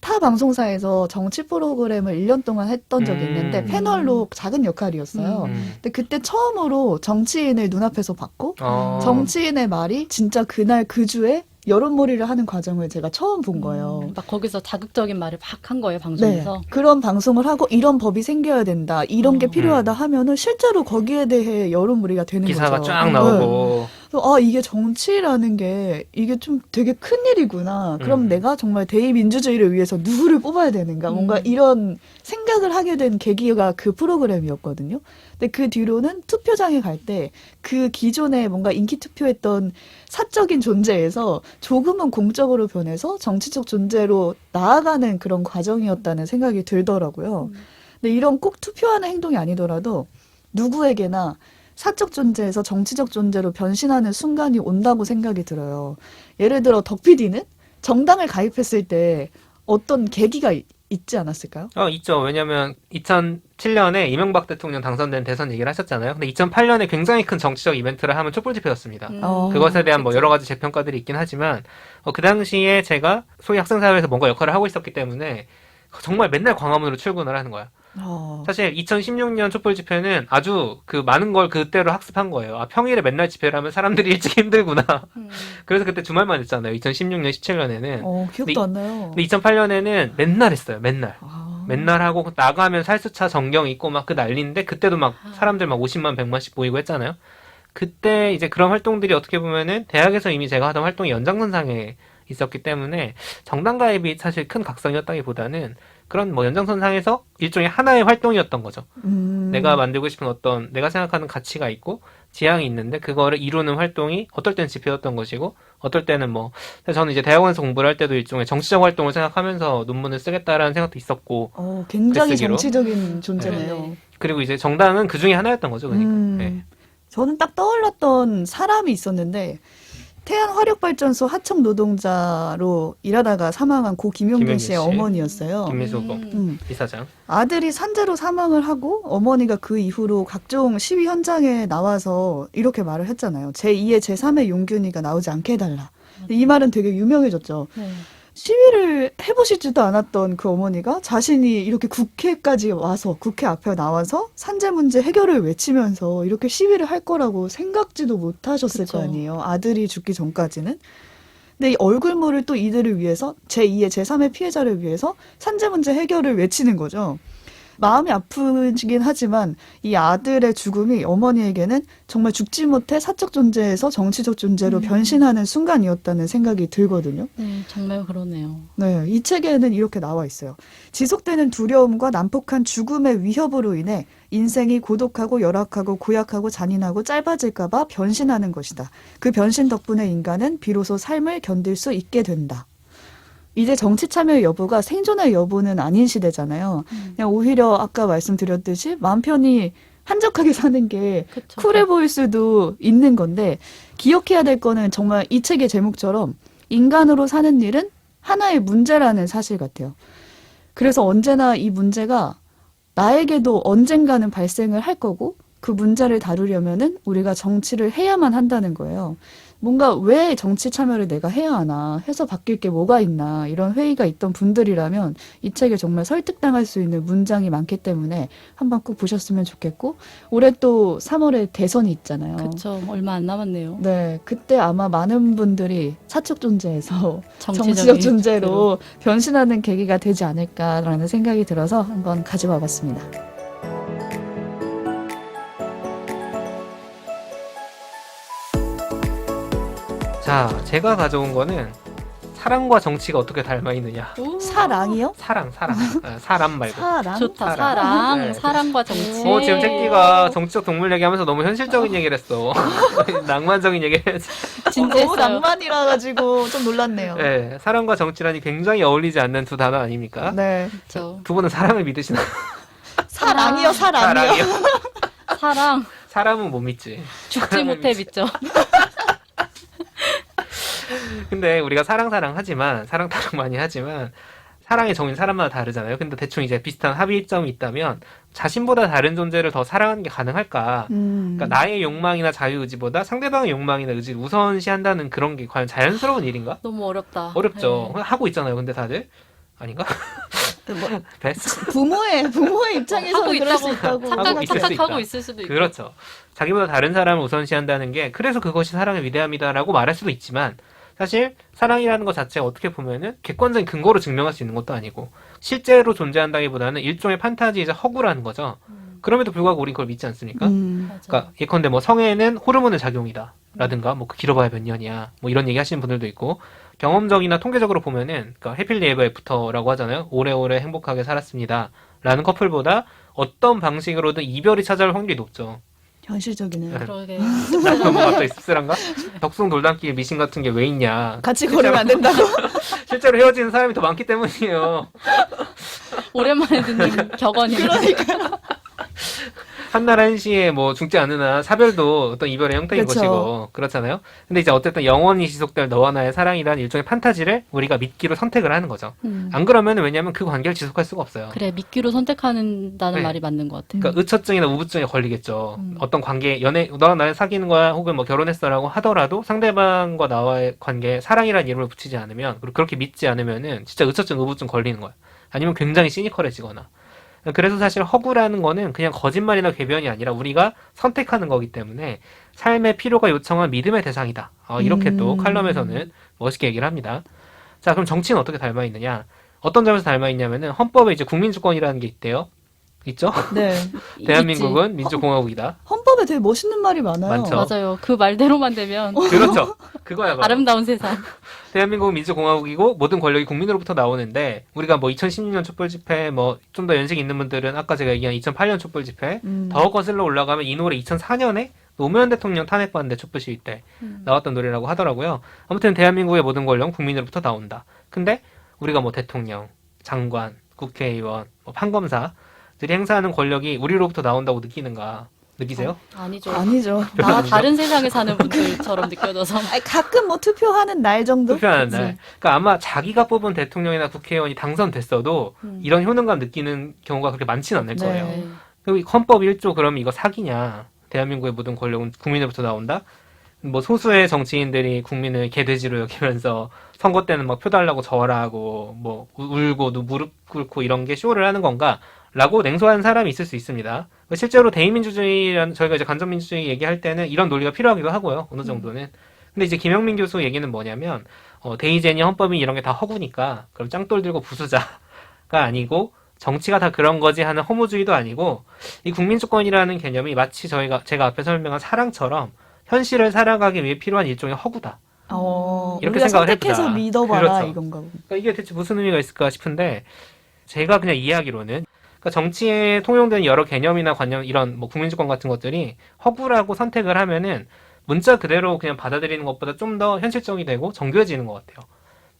Speaker 1: 타 방송사에서 정치 프로그램을 1년 동안 했던 적이 있는데 패널로 작은 역할이었어요. 근데 그때 처음으로 정치인을 눈앞에서 봤고 정치인의 말이 진짜 그날 그 주에 여론몰이를 하는 과정을 제가 처음 본 거예요.
Speaker 3: 막 거기서 자극적인 말을 막 한 거예요, 방송에서.
Speaker 1: 네, 그런 방송을 하고 이런 법이 생겨야 된다, 이런 게 필요하다 하면은 실제로 거기에 대해 여론몰이가 되는
Speaker 2: 기사가
Speaker 1: 거죠.
Speaker 2: 쫙 나오고.
Speaker 1: 그래서 이게 정치라는 게 이게 좀 되게 큰 일이구나. 그럼 내가 정말 대의민주주의를 위해서 누구를 뽑아야 되는가. 뭔가 이런 생각을 하게 된 계기가 그 프로그램이었거든요. 근데 그 뒤로는 투표장에 갈 때 그 기존에 뭔가 인기 투표했던 사적인 존재에서 조금은 공적으로 변해서 정치적 존재로 나아가는 그런 과정이었다는 생각이 들더라고요. 근데 이런 꼭 투표하는 행동이 아니더라도 누구에게나 사적 존재에서 정치적 존재로 변신하는 순간이 온다고 생각이 들어요. 예를 들어 덕 PD는 정당을 가입했을 때 어떤 계기가 있지 않았을까요?
Speaker 2: 있죠. 왜냐면 2007년에 이명박 대통령 당선된 대선 얘기를 하셨잖아요. 근데 2008년에 굉장히 큰 정치적 이벤트를 하면 촛불 집회였습니다. 그것에 대한 뭐 여러 가지 재평가들이 있긴 하지만 그 당시에 제가 소위 학생사회에서 뭔가 역할을 하고 있었기 때문에 정말 맨날 광화문으로 출근을 하는 거야. 사실 2016년 촛불 집회는 아주 그 많은 걸 그때로 학습한 거예요. 평일에 맨날 집회를 하면 사람들이 일찍 힘들구나. 그래서 그때 주말만 했잖아요. 2016년, 17년에는.
Speaker 1: 기억도 안 나요.
Speaker 2: 근데 2008년에는 맨날 했어요. 맨날. 맨날 하고 나가면 살수차 전경 있고 막 그 난리인데 그때도 막 사람들 막 50만, 100만씩 모이고 했잖아요. 그때 이제 그런 활동들이 어떻게 보면은 대학에서 이미 제가 하던 활동이 연장선상에 있었기 때문에 정당 가입이 사실 큰 각성이었다기보다는 그런 뭐 연장선상에서 일종의 하나의 활동이었던 거죠. 내가 만들고 싶은 어떤 내가 생각하는 가치가 있고 지향이 있는데 그거를 이루는 활동이 어떨 때는 집회였던 것이고 어떨 때는 뭐 저는 이제 대학원에서 공부를 할 때도 일종의 정치적 활동을 생각하면서 논문을 쓰겠다라는 생각도 있었고
Speaker 1: 굉장히
Speaker 2: 글쓰기로.
Speaker 1: 정치적인 존재네요.
Speaker 3: 네.
Speaker 2: 그리고 이제 정당은 그 중에 하나였던 거죠. 그러니까. 네.
Speaker 1: 저는 딱 떠올랐던 사람이 있었는데 태안화력발전소 하청 노동자로 일하다가 사망한 고 김용균 씨의 어머니였어요.
Speaker 2: 김미수 이사장.
Speaker 1: 아들이 산재로 사망을 하고 어머니가 그 이후로 각종 시위 현장에 나와서 이렇게 말을 했잖아요. 제2의 제3의 용균이가 나오지 않게 해달라. 이 말은 되게 유명해졌죠.
Speaker 3: 네.
Speaker 1: 시위를 해보시지도 않았던 그 어머니가 자신이 이렇게 국회까지 와서 국회 앞에 나와서 산재 문제 해결을 외치면서 이렇게 시위를 할 거라고 생각지도 못하셨을
Speaker 3: 그쵸.
Speaker 1: 거 아니에요. 아들이 죽기 전까지는. 근데 이 얼굴물을 또 이들을 위해서 제2의 제3의 피해자를 위해서 산재 문제 해결을 외치는 거죠. 마음이 아프긴 하지만 이 아들의 죽음이 어머니에게는 정말 죽지 못해 사적 존재에서 정치적 존재로 변신하는 순간이었다는 생각이 들거든요.
Speaker 3: 정말 그러네요.
Speaker 1: 네, 이 책에는 이렇게 나와 있어요. 지속되는 두려움과 난폭한 죽음의 위협으로 인해 인생이 고독하고 열악하고 고약하고 잔인하고 짧아질까봐 변신하는 것이다. 그 변신 덕분에 인간은 비로소 삶을 견딜 수 있게 된다. 이제 정치 참여 여부가 생존의 여부는 아닌 시대잖아요. 그냥 오히려 아까 말씀드렸듯이 마음 편히 한적하게 사는 게
Speaker 3: 그쵸.
Speaker 1: 쿨해 보일 수도 있는 건데 기억해야 될 거는 정말 이 책의 제목처럼 인간으로 사는 일은 하나의 문제라는 사실 같아요. 그래서 언제나 이 문제가 나에게도 언젠가는 발생을 할 거고 그 문제를 다루려면은 우리가 정치를 해야만 한다는 거예요. 뭔가 왜 정치 참여를 내가 해야 하나 해서 바뀔 게 뭐가 있나 이런 회의가 있던 분들이라면 이 책에 정말 설득당할 수 있는 문장이 많기 때문에 한번 꼭 보셨으면 좋겠고 올해 또 3월에 대선이 있잖아요.
Speaker 3: 그렇죠. 얼마 안 남았네요.
Speaker 1: 네, 그때 아마 많은 분들이 사적 존재에서
Speaker 3: 정치적인
Speaker 1: 정치적 존재로 변신하는 계기가 되지 않을까라는 생각이 들어서 한번 가져와 봤습니다.
Speaker 2: 자, 제가 가져온 거는 사랑과 정치가 어떻게 닮아 있느냐.
Speaker 3: 오,
Speaker 1: 사랑이요?
Speaker 2: 사랑. 사람 말고.
Speaker 1: 사랑?
Speaker 3: 좋다.
Speaker 2: 사랑.
Speaker 3: 사랑.
Speaker 2: 네.
Speaker 3: 사랑과 정치.
Speaker 2: 지금 새끼가 정치적 동물 얘기하면서 너무 현실적인 얘기를 했어. 낭만적인 얘기를 해야지.
Speaker 1: 너무
Speaker 3: 진지했어요.
Speaker 1: 낭만이라 가지고 좀 놀랐네요.
Speaker 2: 네, 사랑과 정치라니 굉장히 어울리지 않는 두 단어 아닙니까?
Speaker 1: 네.
Speaker 3: 그렇죠.
Speaker 2: 두 분은 사랑을 믿으시나요?
Speaker 1: 사랑이요, 사랑이요.
Speaker 3: 사랑.
Speaker 2: 사람은 못 믿지.
Speaker 3: 죽지 못해 믿죠.
Speaker 2: 근데 우리가 사랑 하지만 사랑 많이 하지만 사랑의 정의는 사람마다 다르잖아요. 근데 대충 이제 비슷한 합의점이 있다면 자신보다 다른 존재를 더 사랑하는 게 가능할까? 그러니까 나의 욕망이나 자유의지보다 상대방의 욕망이나 의지를 우선시한다는 그런 게 과연 자연스러운 일인가?
Speaker 3: 너무 어렵다.
Speaker 2: 어렵죠.
Speaker 3: 네.
Speaker 2: 하고 있잖아요. 근데 다들 아닌가?
Speaker 1: 뭐,
Speaker 2: 베스트?
Speaker 1: 부모의 입장에서는 그럴 수 있다고
Speaker 2: 하고 있을 수
Speaker 3: 착각하고
Speaker 2: 있다.
Speaker 3: 있을 수도 있고.
Speaker 2: 그렇죠. 자기보다 다른 사람을 우선시한다는 게 그래서 그것이 사랑의 위대함이다라고 말할 수도 있지만 사실 사랑이라는 것 자체가 어떻게 보면은 객관적인 근거로 증명할 수 있는 것도 아니고 실제로 존재한다기보다는 일종의 판타지이자 허구라는 거죠. 그럼에도 불구하고 우린 그걸 믿지 않습니까?
Speaker 3: 맞아요.
Speaker 2: 그러니까 예컨대 뭐 성애는 호르몬의 작용이다. 라든가 뭐 길어봐야 몇 년이야. 뭐 이런 얘기 하시는 분들도 있고 경험적이나 통계적으로 보면은 그러니까 해필리 에버 애프터라고 하잖아요. 오래오래 행복하게 살았습니다. 라는 커플보다 어떤 방식으로든 이별이 찾아올 확률이 높죠.
Speaker 1: 현실적이네요.
Speaker 3: 그러게.
Speaker 2: 나 뭐 갑자기 씁쓸한가? 덕숭 돌담길 미신 같은 게 왜 있냐.
Speaker 1: 같이 걸으면 안 된다고?
Speaker 2: 실제로 헤어지는 사람이 더 많기 때문이에요.
Speaker 3: 오랜만에 듣는 격언이네.
Speaker 1: 그러니까.
Speaker 2: 한날 한시에 뭐 죽지 않는 한 사별도 어떤 이별의 형태인
Speaker 1: 그쵸.
Speaker 2: 것이고 그렇잖아요. 근데 이제 어쨌든 영원히 지속될 너와 나의 사랑이라는 일종의 판타지를 우리가 믿기로 선택을 하는 거죠. 안 그러면 왜냐면 그 관계를 지속할 수가 없어요.
Speaker 3: 그래, 믿기로 선택한다는
Speaker 2: 네.
Speaker 3: 말이 맞는 것 같아.
Speaker 2: 그러니까 의처증이나 우부증에 걸리겠죠. 어떤 관계, 연애, 너랑 나랑 사귀는 거야 혹은 뭐 결혼했어라고 하더라도 상대방과 나와의 관계에 사랑이라는 이름을 붙이지 않으면 그리고 그렇게 믿지 않으면은 진짜 의처증, 우부증 걸리는 거야. 아니면 굉장히 시니컬해지거나. 그래서 사실 허구라는 거는 그냥 거짓말이나 궤변이 아니라 우리가 선택하는 거기 때문에 삶의 필요가 요청한 믿음의 대상이다. 이렇게 또 칼럼에서는 멋있게 얘기를 합니다. 자, 그럼 정치는 어떻게 닮아 있느냐? 어떤 점에서 닮아 있냐면은 헌법에 이제 국민주권이라는 게 있대요. 있죠?
Speaker 1: 네.
Speaker 2: 대한민국은 민주공화국이다.
Speaker 1: 헌법에 되게 멋있는 말이 많아요.
Speaker 2: 많죠.
Speaker 3: 맞아요. 그 말대로만 되면
Speaker 2: 그렇죠. 그거야. 바로.
Speaker 3: 아름다운 세상.
Speaker 2: 대한민국은 민주공화국이고 모든 권력이 국민으로부터 나오는데 우리가 뭐 2016년 촛불 집회 뭐 좀 더 연식이 있는 분들은 아까 제가 얘기한 2008년 촛불 집회 더 거슬러 올라가면 이 노래 2004년에 노무현 대통령 탄핵받는데 촛불 시위 때 나왔던 노래라고 하더라고요. 아무튼 대한민국의 모든 권력은 국민으로부터 나온다. 근데 우리가 뭐 대통령, 장관, 국회의원, 뭐 판검사들이 행사하는 권력이 우리로부터 나온다고 느끼는가? 느끼세요?
Speaker 3: 아니죠.
Speaker 1: 아니죠.
Speaker 3: 다른 세상에 사는 분들처럼 느껴져서.
Speaker 1: 아니, 가끔 뭐 투표하는 날 정도?
Speaker 2: 투표하는 날. 그러니까 아마 자기가 뽑은 대통령이나 국회의원이 당선됐어도 이런 효능감 느끼는 경우가 그렇게 많지는 않을 거예요.
Speaker 3: 네.
Speaker 2: 그리고 헌법 1조 그러면 이거 사기냐? 대한민국의 모든 권력은 국민으로부터 나온다? 뭐 소수의 정치인들이 국민을 개돼지로 여기면서 선거 때는 막 표 달라고 절하고 뭐 울고 무릎 꿇고 이런 게 쇼를 하는 건가? 라고 냉소한 사람이 있을 수 있습니다. 실제로 대의민주주의라는 저희가 이제 간접민주주의 얘기할 때는 이런 논리가 필요하기도 하고요. 어느 정도는. 근데 이제 김영민 교수 얘기는 뭐냐면 대의제니 헌법이 이런 게 다 허구니까 그럼 짱돌 들고 부수자가 아니고 정치가 다 그런 거지 하는 허무주의도 아니고 이 국민주권이라는 개념이 마치 제가 앞에 설명한 사랑처럼 현실을 살아가기 위해 필요한 일종의 허구다. 이렇게
Speaker 1: 우리가
Speaker 2: 생각을
Speaker 1: 선택해서
Speaker 2: 해보자.
Speaker 1: 믿어봐라
Speaker 2: 그렇죠.
Speaker 1: 이건가 보네.
Speaker 2: 그러니까 이게 대체 무슨 의미가 있을까 싶은데 제가 그냥 이해하기로는 그러니까 정치에 통용되는 여러 개념이나 관념 이런 뭐 국민주권 같은 것들이 허구라고 선택을 하면은 문자 그대로 그냥 받아들이는 것보다 좀 더 현실적이 되고 정교해지는 것 같아요.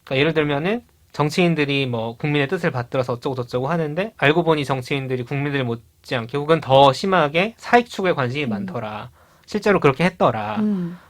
Speaker 2: 그러니까 예를 들면은 정치인들이 뭐 국민의 뜻을 받들어서 어쩌고 저쩌고 하는데 알고 보니 정치인들이 국민들 못지않게 혹은 더 심하게 사익 추구에 관심이 많더라. 실제로 그렇게 했더라.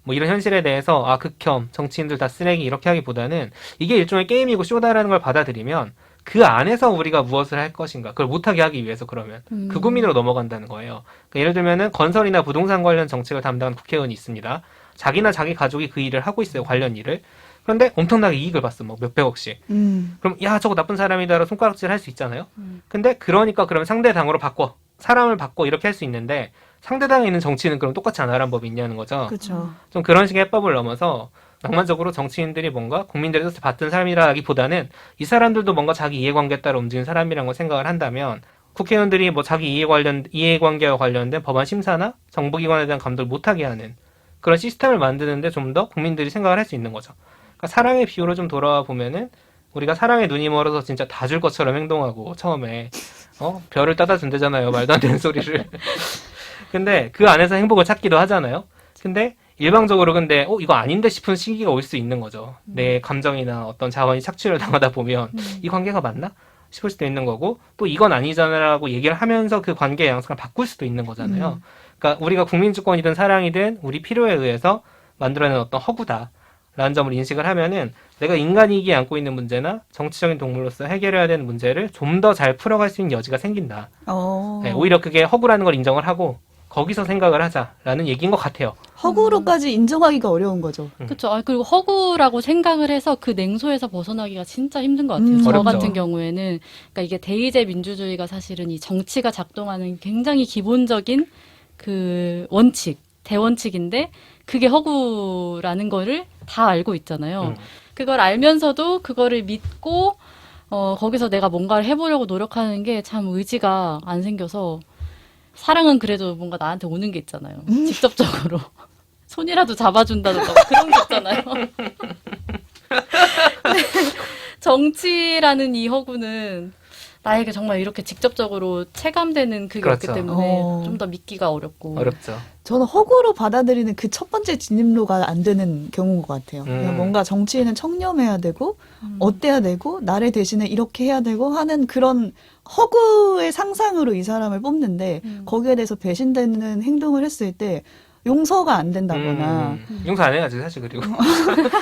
Speaker 2: 뭐 이런 현실에 대해서 극혐, 정치인들 다 쓰레기 이렇게 하기보다는 이게 일종의 게임이고 쇼다라는 걸 받아들이면 그 안에서 우리가 무엇을 할 것인가 그걸 못하게 하기 위해서 그러면 그 고민으로 넘어간다는 거예요. 그러니까 예를 들면은 건설이나 부동산 관련 정책을 담당한 국회의원이 있습니다. 자기나 자기 가족이 그 일을 하고 있어요. 관련 일을. 그런데 엄청나게 이익을 봤어. 뭐 몇백억씩. 그럼 야 저거 나쁜 사람이다라고 손가락질 할 수 있잖아요. 근데 그러니까 그러면 상대 당으로 바꿔. 사람을 바꿔 이렇게 할 수 있는데 상대 당에 있는 정치인은 그럼 똑같이 안 하라는 법이 있냐는 거죠.
Speaker 1: 그렇죠.
Speaker 2: 좀 그런 식의 해법을 넘어서 낭만적으로 정치인들이 뭔가 국민들의 뜻을 받든 사람이라기보다는 이 사람들도 뭔가 자기 이해관계에 따라 움직이는 사람이라는 걸 생각을 한다면 국회의원들이 뭐 자기 이해관계와 관련된 법안 심사나 정부기관에 대한 감독을 못하게 하는 그런 시스템을 만드는데 좀 더 국민들이 생각을 할 수 있는 거죠. 그러니까 사랑의 비유로 좀 돌아와 보면은 우리가 사랑에 눈이 멀어서 진짜 다 줄 것처럼 행동하고 처음에 별을 따다 준대잖아요. 말도 안 되는 소리를. 근데 그 안에서 행복을 찾기도 하잖아요. 근데 일방적으로 근데 이거 아닌데 싶은 시기가 올 수 있는 거죠. 내 감정이나 어떤 자원이 착취를 당하다 보면 이 관계가 맞나? 싶을 수도 있는 거고 또 이건 아니잖아라고 얘기를 하면서 그 관계의 양상을 바꿀 수도 있는 거잖아요. 그러니까 우리가 국민주권이든 사랑이든 우리 필요에 의해서 만들어낸 어떤 허구다라는 점을 인식을 하면은 내가 인간이기에 안고 있는 문제나 정치적인 동물로서 해결해야 되는 문제를 좀 더 잘 풀어갈 수 있는 여지가 생긴다. 네, 오히려 그게 허구라는 걸 인정을 하고 거기서 생각을 하자라는 얘기인 것 같아요.
Speaker 1: 허구로까지 인정하기가 어려운 거죠.
Speaker 3: 그렇죠. 그리고 허구라고 생각을 해서 그 냉소에서 벗어나기가 진짜 힘든 것 같아요. 저
Speaker 2: 어렵죠.
Speaker 3: 같은 경우에는 그러니까 이게 대의제 민주주의가 사실은 이 정치가 작동하는 굉장히 기본적인 그 원칙, 대원칙인데 그게 허구라는 거를 다 알고 있잖아요. 그걸 알면서도 그거를 믿고 거기서 내가 뭔가를 해보려고 노력하는 게 참 의지가 안 생겨서 사랑은 그래도 뭔가 나한테 오는 게 있잖아요. 직접적으로. 손이라도 잡아준다던가 뭐 그런 게 있잖아요. 정치라는 이 허구는 나에게 정말 이렇게 직접적으로 체감되는 그게
Speaker 2: 그렇죠.
Speaker 3: 없기 때문에 좀 더 믿기가 어렵고.
Speaker 2: 어렵죠.
Speaker 1: 저는 허구로 받아들이는 그 첫 번째 진입로가 안 되는 경우인 것 같아요. 그냥 뭔가 정치에는 청렴해야 되고, 어때야 되고, 나를 대신에 이렇게 해야 되고 하는 그런 허구의 상상으로 이 사람을 뽑는데, 거기에 대해서 배신되는 행동을 했을 때, 용서가 안 된다거나,
Speaker 2: 용서 안 해야지, 사실, 그리고.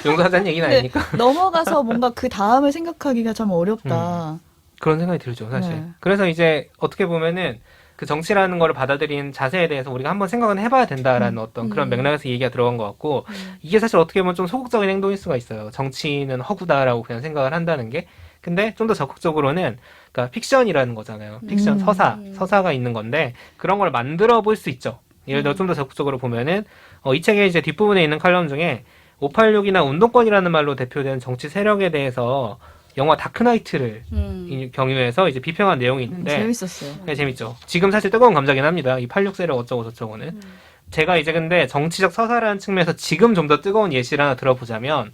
Speaker 2: 용서하자는 얘기는
Speaker 1: 근데
Speaker 2: 아니니까.
Speaker 1: 넘어가서 뭔가 그 다음을 생각하기가 참 어렵다.
Speaker 2: 그런 생각이 들죠, 사실.
Speaker 1: 네.
Speaker 2: 그래서 이제 어떻게 보면은 그 정치라는 거를 받아들인 자세에 대해서 우리가 한번 생각은 해봐야 된다라는 어떤 그런 맥락에서 얘기가 들어간 것 같고, 이게 사실 어떻게 보면 좀 소극적인 행동일 수가 있어요. 정치는 허구다라고 그냥 생각을 한다는 게. 근데 좀 더 적극적으로는, 그러니까 픽션이라는 거잖아요. 픽션, 서사가 있는 건데, 그런 걸 만들어 볼 수 있죠. 예를 들어 좀 더 적극적으로 보면은, 이 책의 이제 뒷부분에 있는 칼럼 중에 586이나 운동권이라는 말로 대표되는 정치 세력에 대해서 영화 다크나이트를 경유해서 이제 비평한 내용이 있는데
Speaker 1: 재밌었어요.
Speaker 2: 네, 재밌죠. 지금 사실 뜨거운 감정이긴 합니다. 이 86 세력 어쩌고 저쩌고는. 제가 이제 근데 정치적 서사라는 측면에서 지금 좀 더 뜨거운 예시를 하나 들어보자면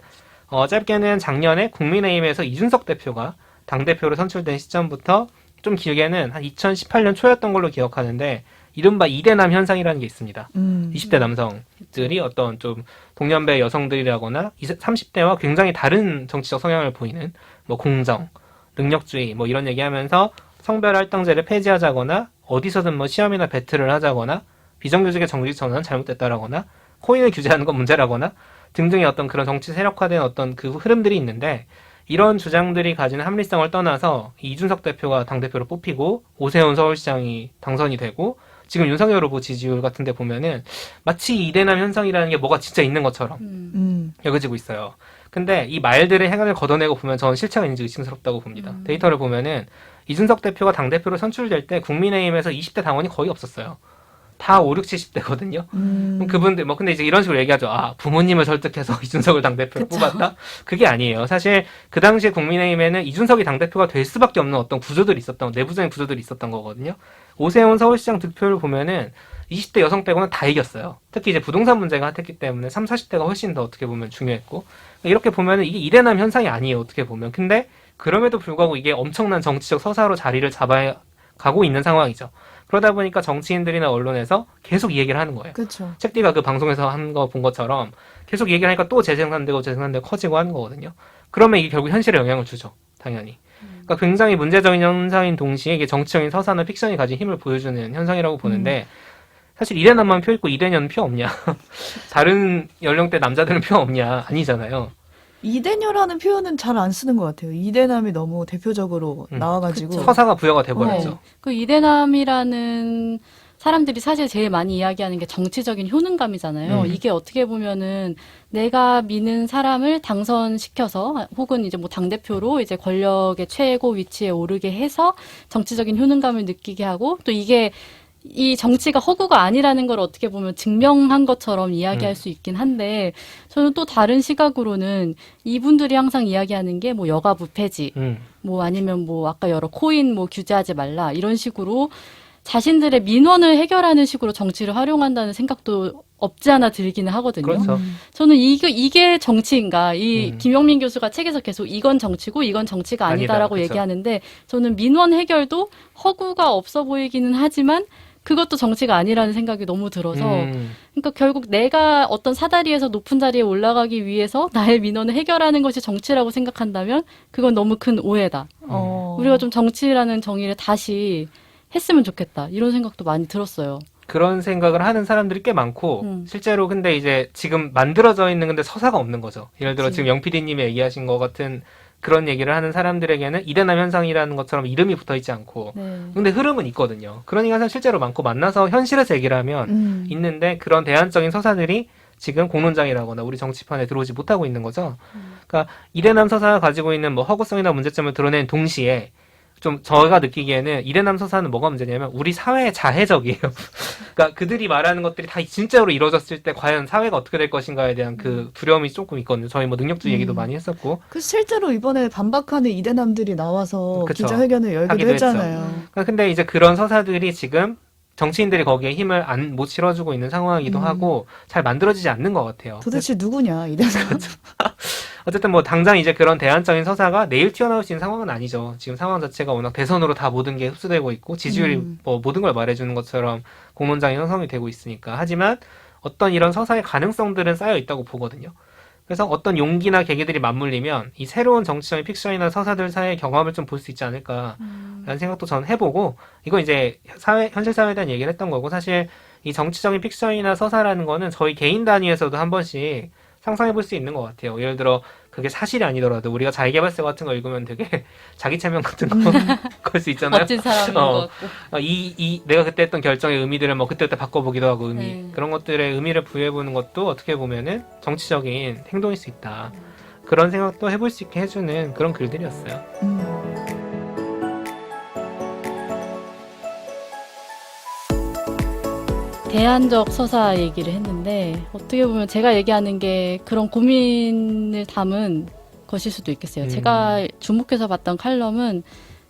Speaker 2: 짧게는 작년에 국민의힘에서 이준석 대표가 당대표로 선출된 시점부터 좀 길게는 한 2018년 초였던 걸로 기억하는데 이른바 이대남 현상이라는 게 있습니다. 20대 남성들이 어떤 좀 동년배 여성들이라거나 30대와 굉장히 다른 정치적 성향을 보이는 뭐 공정, 능력주의 뭐 이런 얘기하면서 성별 할당제를 폐지하자거나 어디서든 뭐 시험이나 배틀을 하자거나 비정규직의 정규직 전환은 잘못됐다라거나 코인을 규제하는 건 문제라거나 등등의 어떤 그런 정치 세력화된 어떤 그 흐름들이 있는데 이런 주장들이 가지는 합리성을 떠나서 이준석 대표가 당대표로 뽑히고 오세훈 서울시장이 당선이 되고 지금 윤석열 후보 지지율 같은 데 보면은 마치 이대남 현상이라는 게 뭐가 진짜 있는 것처럼 여겨지고 있어요. 근데 이 말들의 행간을 걷어내고 보면 저는 실체가 있는지 의심스럽다고 봅니다. 데이터를 보면은 이준석 대표가 당대표로 선출될 때 국민의힘에서 20대 당원이 거의 없었어요. 다 5, 6, 70대거든요. 그분들, 근데 이제 이런 식으로 얘기하죠. 부모님을 설득해서 이준석을 당대표로 뽑았다? 그게 아니에요. 사실 그 당시에 국민의힘에는 이준석이 당대표가 될 수밖에 없는 어떤 구조들이 내부적인 구조들이 있었던 거거든요. 오세훈 서울시장 득표를 보면은 20대 여성 빼고는 다 이겼어요. 특히 이제 부동산 문제가 핫했기 때문에 30, 40대가 훨씬 더 어떻게 보면 중요했고. 이렇게 보면은 이게 이대남 현상이 아니에요. 어떻게 보면. 근데 그럼에도 불구하고 이게 엄청난 정치적 서사로 자리를 잡아가고 있는 상황이죠. 그러다 보니까 정치인들이나 언론에서 계속 이 얘기를 하는 거예요.
Speaker 1: 그렇죠.
Speaker 2: 책디가 그 방송에서 한 거 본 것처럼 계속 얘기를 하니까 또 재생산되고 커지고 하는 거거든요. 그러면 이게 결국 현실에 영향을 주죠. 당연히. 그러니까 굉장히 문제적인 현상인 동시에 이게 정치적인 서사나 픽션이 가진 힘을 보여주는 현상이라고 보는데 사실 이대남만 표 있고 이대녀는 표 없냐. 다른 연령대 남자들은 표 없냐. 아니잖아요.
Speaker 1: 이대녀라는 표현은 잘 안 쓰는 것 같아요. 이대남이 너무 대표적으로 나와가지고.
Speaker 3: 그쵸.
Speaker 2: 서사가 부여가 돼버렸죠.
Speaker 3: 그 이대남이라는 사람들이 사실 제일 많이 이야기하는 게 정치적인 효능감이잖아요. 이게 어떻게 보면은 내가 미는 사람을 당선시켜서 혹은 이제 뭐 당대표로 이제 권력의 최고 위치에 오르게 해서 정치적인 효능감을 느끼게 하고 또 이게 이 정치가 허구가 아니라는 걸 어떻게 보면 증명한 것처럼 이야기할 수 있긴 한데 저는 또 다른 시각으로는 이분들이 항상 이야기하는 게 뭐 여가부 폐지 뭐 아니면 뭐 아까 여러 코인 뭐 규제하지 말라 이런 식으로 자신들의 민원을 해결하는 식으로 정치를 활용한다는 생각도 없지 않아 들기는 하거든요.
Speaker 2: 그렇죠.
Speaker 3: 저는 이게 정치인가? 김영민 교수가 책에서 계속 이건 정치고 이건 정치가 아니다라고
Speaker 2: 그렇죠.
Speaker 3: 얘기하는데 저는 민원 해결도 허구가 없어 보이기는 하지만 그것도 정치가 아니라는 생각이 너무 들어서 그러니까 결국 내가 어떤 사다리에서 높은 자리에 올라가기 위해서 나의 민원을 해결하는 것이 정치라고 생각한다면 그건 너무 큰 오해다. 우리가 좀 정치라는 정의를 다시 했으면 좋겠다. 이런 생각도 많이 들었어요.
Speaker 2: 그런 생각을 하는 사람들이 꽤 많고 실제로 근데 이제 지금 만들어져 있는 근데 서사가 없는 거죠. 예를 들어 지금 영 PD님이 얘기하신 것 같은 그런 얘기를 하는 사람들에게는 이대남 현상이라는 것처럼 이름이 붙어있지 않고 근데 흐름은 있거든요. 그런 인간은 실제로 많고 만나서 현실에서 얘기를 하면 있는데 그런 대안적인 서사들이 지금 공론장이라거나 우리 정치판에 들어오지 못하고 있는 거죠. 그러니까 이대남 서사가 가지고 있는 뭐 허구성이나 문제점을 드러낸 동시에 좀 저희가 느끼기에는 이대남 서사는 뭐가 문제냐면 우리 사회의 자해적이에요. 그러니까 그들이 말하는 것들이 다 진짜로 이루어졌을 때 과연 사회가 어떻게 될 것인가에 대한 그 두려움이 조금 있거든요. 저희 뭐 능력주의 얘기도 많이 했었고.
Speaker 1: 그 실제로 이번에 반박하는 이대남들이 나와서
Speaker 2: 그쵸.
Speaker 1: 기자회견을 열기도
Speaker 2: 하기도
Speaker 1: 했잖아요.
Speaker 2: 그러니까 근데 이제 그런 서사들이 지금 정치인들이 거기에 힘을 못 실어주고 있는 상황이기도 하고 잘 만들어지지 않는 것 같아요.
Speaker 1: 도대체 누구냐 이대남.
Speaker 2: 어쨌든 뭐 당장 이제 그런 대안적인 서사가 내일 튀어나올 수 있는 상황은 아니죠. 지금 상황 자체가 워낙 대선으로 다 모든 게 흡수되고 있고 지지율이 뭐 모든 걸 말해주는 것처럼 공론장이 형성이 되고 있으니까. 하지만 어떤 이런 서사의 가능성들은 쌓여 있다고 보거든요. 그래서 어떤 용기나 계기들이 맞물리면 이 새로운 정치적인 픽션이나 서사들 사이의 경험을 좀 볼 수 있지 않을까라는 생각도 저는 해보고, 이건 이제 현실 사회에 대한 얘기를 했던 거고, 사실 이 정치적인 픽션이나 서사라는 거는 저희 개인 단위에서도 한 번씩 상상해 볼 수 있는 것 같아요. 예를 들어 그게 사실이 아니더라도 우리가 자기계발서 같은 거 읽으면 되게 자기 체면 같은 거 걸 수 있잖아요.
Speaker 3: 멋진 사람인 것 같고.
Speaker 2: 내가 그때 했던 결정의 의미들을 뭐 그때그때 바꿔보기도 하고 그런 것들의 의미를 부여해보는 것도 어떻게 보면은 정치적인 행동일 수 있다. 그런 생각도 해볼 수 있게 해주는 그런 글들이었어요.
Speaker 3: 대안적 서사 얘기를 했는데 어떻게 보면 제가 얘기하는 게 그런 고민을 담은 것일 수도 있겠어요. 제가 주목해서 봤던 칼럼은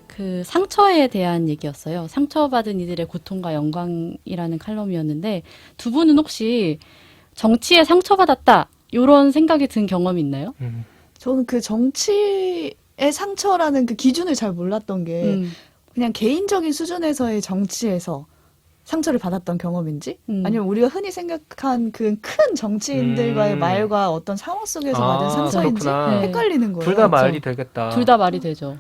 Speaker 3: 그 상처에 대한 얘기였어요. 상처받은 이들의 고통과 영광이라는 칼럼이었는데, 두 분은 혹시 정치에 상처받았다 이런 생각이 든 경험이 있나요?
Speaker 1: 저는 그 정치의 상처라는 그 기준을 잘 몰랐던 게 그냥 개인적인 수준에서의 정치에서 상처를 받았던 경험인지 아니면 우리가 흔히 생각한 그 큰 정치인들과의 말과 어떤 상황 속에서 받은 상처인지
Speaker 2: 그렇구나.
Speaker 1: 헷갈리는 거예요.
Speaker 2: 둘 다 말이 되겠다.
Speaker 3: 둘 다 말이 되죠.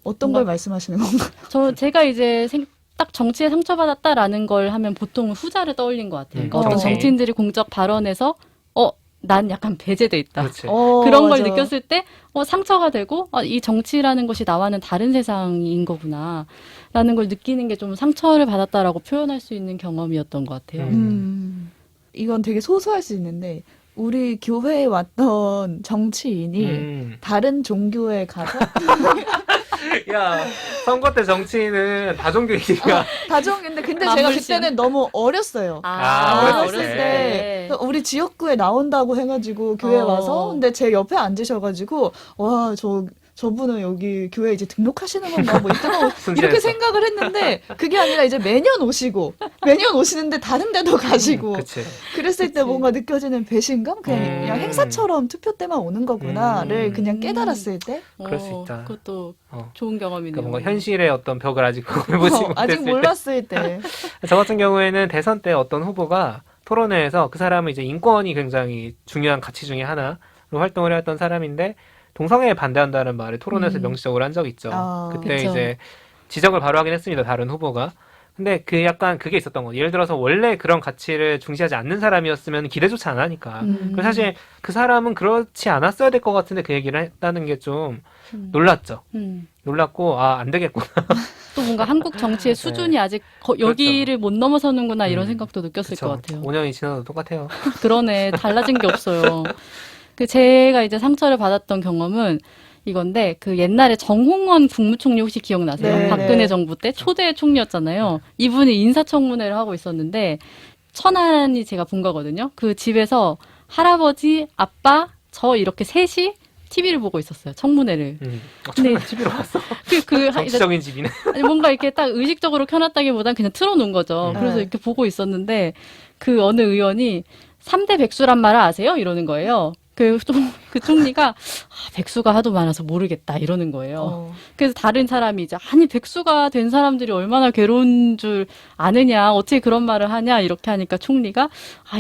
Speaker 1: 어떤 걸 말씀하시는 건가요?
Speaker 3: 제가 이제 딱 정치에 상처받았다라는 걸 하면 보통 후자를 떠올린 것 같아요. 그러니까 어떤
Speaker 2: 정치.
Speaker 3: 정치인들이 공적 발언에서 난 약간 배제돼 있다.
Speaker 2: 그렇지.
Speaker 3: 그런 걸
Speaker 1: 맞아.
Speaker 3: 느꼈을 때 상처가 되고 이 정치라는 것이 나와는 다른 세상인 거구나 라는 걸 느끼는 게 좀 상처를 받았다라고 표현할 수 있는 경험이었던 것 같아요.
Speaker 1: 이건 되게 소소할 수 있는데 우리 교회에 왔던 정치인이 다른 종교에 가서
Speaker 2: 야, 선거 때 정치인은 다종교이니까.
Speaker 1: 다종인데 근데 제가
Speaker 3: 만물신.
Speaker 1: 그때는 너무 어렸어요.
Speaker 2: 어렸을
Speaker 1: 어렸을 때 우리 지역구에 나온다고 해가지고 교회 와서 근데 제 옆에 앉으셔가지고 와 저분은 여기 교회 이제 등록하시는 건가 뭐 이렇게 생각을 했는데 그게 아니라 이제 매년 오시는데 다른 데도 가시고 그랬을 때 뭔가 느껴지는 배신감 그냥 행사처럼 투표 때만 오는 거구나를 그냥 깨달았을 때
Speaker 2: 그럴 수 있다.
Speaker 3: 그것도 좋은 경험이네요.
Speaker 2: 그러니까 뭔가 현실의 어떤 벽을 아직 해보지 못했을
Speaker 1: 아직 몰랐을 때.
Speaker 2: 저 같은 경우에는 대선 때 어떤 후보가 토론회에서 그 사람은 이제 인권이 굉장히 중요한 가치 중에 하나로 활동을 해왔던 사람인데 동성애에 반대한다는 말을 토론에서 명시적으로 한 적이 있죠. 그때
Speaker 3: 그쵸.
Speaker 2: 이제 지적을 바로 하긴 했습니다. 다른 후보가. 근데 그 약간 그게 있었던 거예요. 예를 들어서 원래 그런 가치를 중시하지 않는 사람이었으면 기대조차 안 하니까. 그래서 사실 그 사람은 그렇지 않았어야 될 것 같은데 그 얘기를 했다는 게 좀 놀랐죠. 놀랐고 안 되겠구나.
Speaker 3: 또 뭔가 한국 정치의 수준이 아직 여기를 못 넘어서는구나 이런 생각도 느꼈을 것 같아요.
Speaker 2: 5년이 지나도 똑같아요.
Speaker 3: 그러네. 달라진 게 없어요. 제가 이제 상처를 받았던 경험은 이건데, 그 옛날에 정홍원 국무총리 혹시 기억나세요?
Speaker 1: 네,
Speaker 3: 박근혜
Speaker 1: 네.
Speaker 3: 정부 때 초대 총리였잖아요. 이분이 인사청문회를 하고 있었는데, 천안이 제가 본 거거든요. 그 집에서 할아버지, 아빠, 저 이렇게 셋이 TV를 보고 있었어요. 청문회를.
Speaker 2: 정말 TV로 봤어. 정치적인 집이네.
Speaker 3: 아니, 뭔가 이렇게 딱 의식적으로 켜놨다기보단 그냥 틀어놓은 거죠. 그래서 이렇게 보고 있었는데, 그 어느 의원이 3대 백수란 말을 아세요? 이러는 거예요. 그 총리가 백수가 하도 많아서 모르겠다 이러는 거예요. 그래서 다른 사람이 이제 아니 백수가 된 사람들이 얼마나 괴로운 줄 아느냐 어떻게 그런 말을 하냐 이렇게 하니까 총리가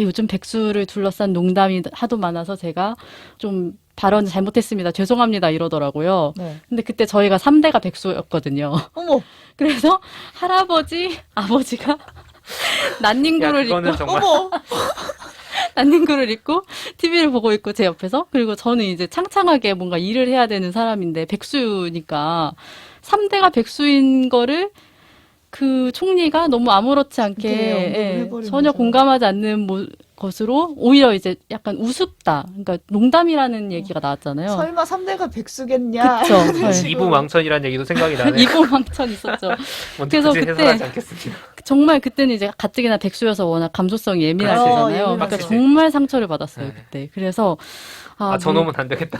Speaker 3: 요즘 백수를 둘러싼 농담이 하도 많아서 제가 좀 발언 잘못했습니다. 죄송합니다 이러더라고요.
Speaker 1: 네.
Speaker 3: 근데 그때 저희가 3대가 백수였거든요.
Speaker 1: 어머.
Speaker 3: 그래서 할아버지, 아버지가 난닝구를 입고
Speaker 1: 어머.
Speaker 3: 난닝구를 입고 TV를 보고 있고 제 옆에서 그리고 저는 이제 창창하게 뭔가 일을 해야 되는 사람인데 백수니까 3대가 백수인 거를 그 총리가 너무 아무렇지 않게 전혀 공감하지 않는 것으로 오히려 이제 약간 우습다. 그러니까 농담이라는 얘기가 나왔잖아요.
Speaker 1: 설마 3대가 백수겠냐.
Speaker 3: 그쵸.
Speaker 2: 이부망천이라는 얘기도 생각이 나네.
Speaker 3: 이부망천 있었죠.
Speaker 2: 그래서 굳이 해설하지 않겠습니다.
Speaker 3: 정말 그때는 이제 가뜩이나 백수여서 워낙 감수성이 예민하시잖아요. 그러니까 정말 상처를 받았어요. 그때. 그래서
Speaker 2: 저놈은 안 되겠다.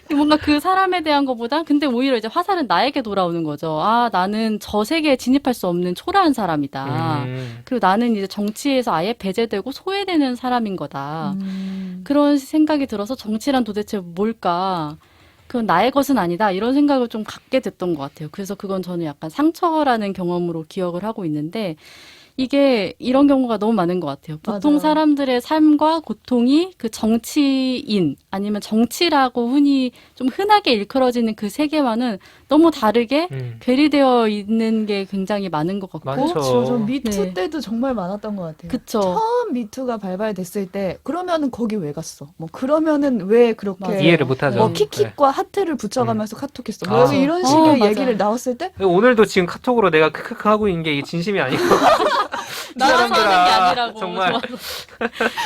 Speaker 3: 뭔가 그 사람에 대한 것보다 근데 오히려 이제 화살은 나에게 돌아오는 거죠. 나는 저 세계에 진입할 수 없는 초라한 사람이다. 그리고 나는 이제 정치에서 아예 배제되고 소외되는 사람인 거다. 그런 생각이 들어서 정치란 도대체 뭘까? 그건 나의 것은 아니다. 이런 생각을 좀 갖게 됐던 것 같아요. 그래서 그건 저는 약간 상처라는 경험으로 기억을 하고 있는데 이게 이런 경우가 너무 많은 것 같아요. 보통
Speaker 1: 맞아요.
Speaker 3: 사람들의 삶과 고통이 그 정치인 아니면 정치라고 좀 흔하게 일컬어지는 그 세계와는 너무 다르게 괴리되어 있는 게 굉장히 많은 것 같고.
Speaker 2: 많죠.
Speaker 1: 전 미투 때도 정말 많았던 것 같아요.
Speaker 3: 그쵸.
Speaker 1: 처음 미투가 발발됐을 때 그러면은 거기 왜 갔어? 뭐 그러면은 왜 그렇게
Speaker 2: 이해를 못하죠.
Speaker 1: 뭐 킥킥과 하트를 붙여가면서 카톡했어. 뭐
Speaker 2: 아.
Speaker 1: 이런 식의
Speaker 3: 맞아요.
Speaker 1: 얘기를 나왔을 때
Speaker 2: 오늘도 지금 카톡으로 내가 크크크 하고 있는 게 이게 진심이 아니고
Speaker 3: 나라서 하는 게
Speaker 2: 사람들아,
Speaker 3: 아니라고.
Speaker 2: 정말.
Speaker 3: 좋아서.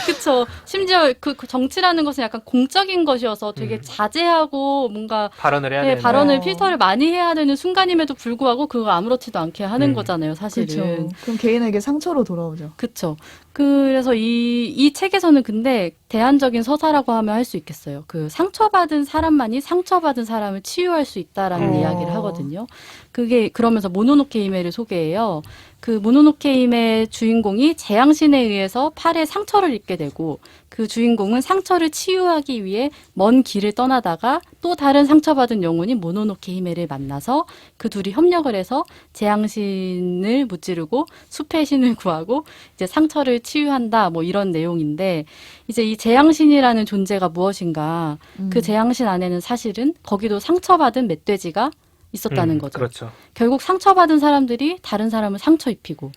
Speaker 3: 그쵸. 심지어 그 정치라는 것은 약간 공적인 것이어서 되게 자제하고 뭔가
Speaker 2: 발언을 해야 되는.
Speaker 3: 발언을 필터를 많이 해야 되는 순간임에도 불구하고 그거 아무렇지도 않게 하는 거잖아요, 사실은.
Speaker 1: 그렇죠. 그럼 개인에게 상처로 돌아오죠.
Speaker 3: 그쵸. 그래서 이 책에서는 근데 대안적인 서사라고 하면 할 수 있겠어요. 그 상처받은 사람만이 상처받은 사람을 치유할 수 있다라는 이야기를 하거든요. 그게 그러면서 모노노케 히메를 소개해요. 그 모노노케 히메 주인공이 재앙신에 의해서 팔에 상처를 입게 되고 그 주인공은 상처를 치유하기 위해 먼 길을 떠나다가 또 다른 상처받은 영혼인 모노노케 히메를 만나서 그 둘이 협력을 해서 재앙신을 무찌르고 숲의 신을 구하고 이제 상처를 치유한다 뭐 이런 내용인데 이제 이 재앙신이라는 존재가 무엇인가 그 재앙신 안에는 사실은 거기도 상처받은 멧돼지가 있었다는 거죠.
Speaker 2: 그렇죠.
Speaker 3: 결국 상처받은 사람들이 다른 사람을 상처 입히고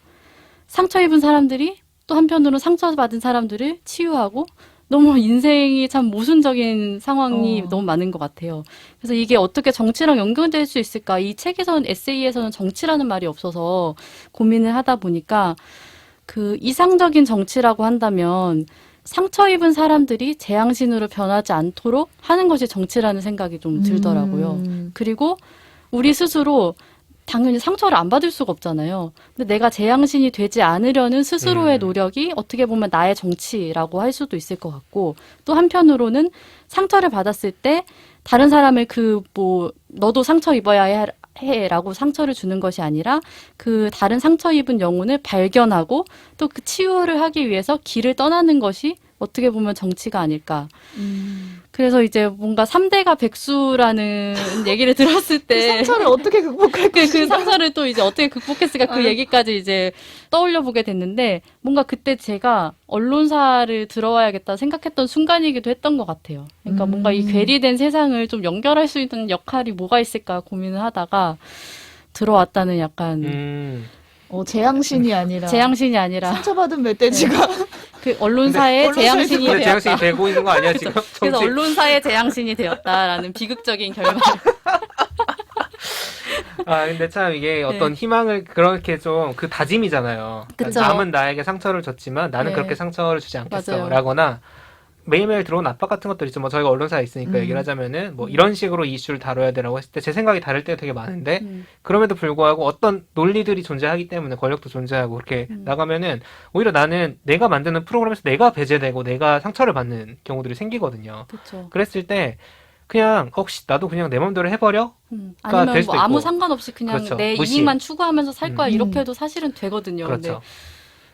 Speaker 3: 상처 입은 사람들이 또 한편으로 상처받은 사람들을 치유하고 너무 인생이 참 모순적인 상황이 너무 많은 것 같아요. 그래서 이게 어떻게 정치랑 연결될 수 있을까? 이 책에서는 에세이에서는 정치라는 말이 없어서 고민을 하다 보니까 그 이상적인 정치라고 한다면 상처 입은 사람들이 재앙신으로 변하지 않도록 하는 것이 정치라는 생각이 좀 들더라고요. 그리고 우리 스스로 당연히 상처를 안 받을 수가 없잖아요. 근데 내가 재앙신이 되지 않으려는 스스로의 노력이 어떻게 보면 나의 정치라고 할 수도 있을 것 같고 또 한편으로는 상처를 받았을 때 다른 사람을 너도 상처 입어야 해라고 상처를 주는 것이 아니라 그 다른 상처 입은 영혼을 발견하고 또 그 치유를 하기 위해서 길을 떠나는 것이 어떻게 보면 정치가 아닐까. 그래서 이제 뭔가 3대가 백수라는 얘기를 들었을 때
Speaker 1: 그 상처를 어떻게 극복할
Speaker 3: 그
Speaker 1: 것인가.
Speaker 3: 상처를 또 이제 어떻게 극복했을까 그 얘기까지 이제 떠올려 보게 됐는데 뭔가 그때 제가 언론사를 들어와야겠다 생각했던 순간이기도 했던 것 같아요. 그러니까 뭔가 이 괴리된 세상을 좀 연결할 수 있는 역할이 뭐가 있을까 고민을 하다가 들어왔다는 약간
Speaker 1: 재앙신이 아니라
Speaker 3: 재앙신이 아니라
Speaker 1: 상처받은 멧돼지가
Speaker 3: 그 언론사의 재앙신이
Speaker 2: 근데 재앙신이
Speaker 3: 되었다.
Speaker 2: 되고 있는 거 아니야 지금?
Speaker 3: 그래서
Speaker 2: 정치.
Speaker 3: 언론사의 재앙신이 되었다라는 비극적인 결말.
Speaker 2: 근데 참 이게 어떤 희망을 그렇게 좀 그 다짐이잖아요. 그러니까
Speaker 3: 그쵸.
Speaker 2: 남은 나에게 상처를 줬지만 나는
Speaker 3: 네.
Speaker 2: 그렇게 상처를 주지 않겠어.
Speaker 3: 맞아요.
Speaker 2: 라거나 매일매일 들어온 압박 같은 것들 있죠. 뭐 저희가 언론사에 있으니까 얘기를 하자면은 뭐 이런 식으로 이슈를 다뤄야 되라고 했을 때 제 생각이 다를 때가 되게 많은데 그럼에도 불구하고 어떤 논리들이 존재하기 때문에 권력도 존재하고 그렇게 나가면은 오히려 나는 내가 만드는 프로그램에서 내가 배제되고 내가 상처를 받는 경우들이 생기거든요.
Speaker 3: 그렇죠.
Speaker 2: 그랬을 때 그냥 혹시 나도 그냥 내 마음대로 해버려?
Speaker 3: 아니면
Speaker 2: 될 수도
Speaker 3: 뭐 아무
Speaker 2: 있고.
Speaker 3: 상관없이 그냥
Speaker 2: 그렇죠.
Speaker 3: 내
Speaker 2: 무시.
Speaker 3: 이익만 추구하면서 살 거야 이렇게 해도 사실은 되거든요.
Speaker 2: 그렇죠.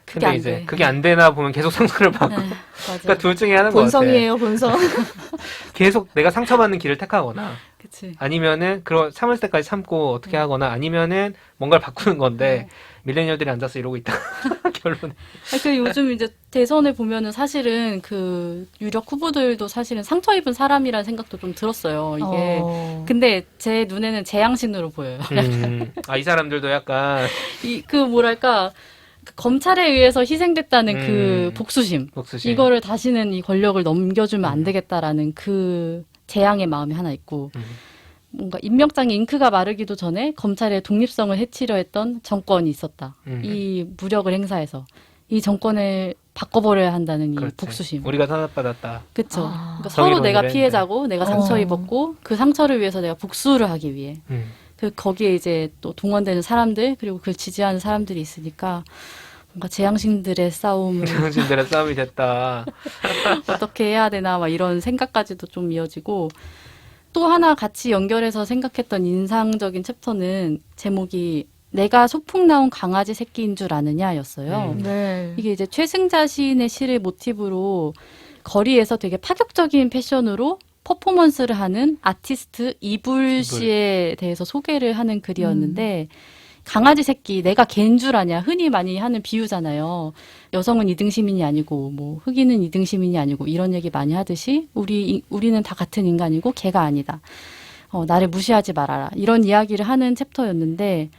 Speaker 3: 그게
Speaker 2: 근데
Speaker 3: 안
Speaker 2: 이제
Speaker 3: 돼.
Speaker 2: 그게 안 되나 보면 계속 상처를 받고
Speaker 3: 맞아요.
Speaker 2: 그러니까 둘 중에 하는 거 같아.
Speaker 1: 본성이에요, 본성.
Speaker 2: 계속 내가 상처받는 길을 택하거나
Speaker 3: 그치.
Speaker 2: 아니면은 그런 참을 때까지 참고 어떻게 하거나 아니면은 뭔가를 바꾸는 건데 밀레니얼들이 앉아서 이러고 있다. 결론에.
Speaker 3: 그 요즘 이제 대선에 보면은 사실은 그 유력 후보들도 사실은 상처 입은 사람이라는 생각도 좀 들었어요. 이게. 근데 제 눈에는 재앙신으로 보여요.
Speaker 2: 이 사람들도 약간
Speaker 3: 뭐랄까. 그 검찰에 의해서 희생됐다는 그 복수심. 이거를 다시는 이 권력을 넘겨주면 안 되겠다라는 그 재앙의 마음이 하나 있고. 뭔가 임명장에 잉크가 마르기도 전에 검찰의 독립성을 해치려 했던 정권이 있었다. 이 무력을 행사해서 이 정권을 바꿔버려야 한다는 이
Speaker 2: 그렇지.
Speaker 3: 복수심.
Speaker 2: 우리가 탄압받았다.
Speaker 3: 그쵸.
Speaker 1: 아.
Speaker 3: 그러니까 서로
Speaker 2: 정의로운
Speaker 3: 내가
Speaker 2: 일을
Speaker 3: 피해자고 내가 상처
Speaker 1: 어.
Speaker 3: 입었고 그 상처를 위해서 내가 복수를 하기 위해. 거기에 이제 또 동원되는 사람들 그리고 그걸 지지하는 사람들이 있으니까 뭔가 재앙신들의 싸움을
Speaker 2: 정신들의 싸움이 됐다.
Speaker 3: 어떻게 해야 되나 막 이런 생각까지도 좀 이어지고 또 하나 같이 연결해서 생각했던 인상적인 챕터는 제목이 내가 소풍 나온 강아지 새끼인 줄 아느냐였어요.
Speaker 1: 네.
Speaker 3: 이게 이제 최승자 시인의 시를 모티브로 거리에서 되게 파격적인 패션으로 퍼포먼스를 하는 아티스트 이불 씨에 대해서 소개를 하는 글이었는데 강아지 새끼 내가 개인 줄 아냐 흔히 많이 하는 비유잖아요. 여성은 이등 시민이 아니고 뭐 흑인은 이등 시민이 아니고 이런 얘기 많이 하듯이 우리는 다 같은 인간이고 개가 아니다. 나를 무시하지 말아라. 이런 이야기를 하는 챕터였는데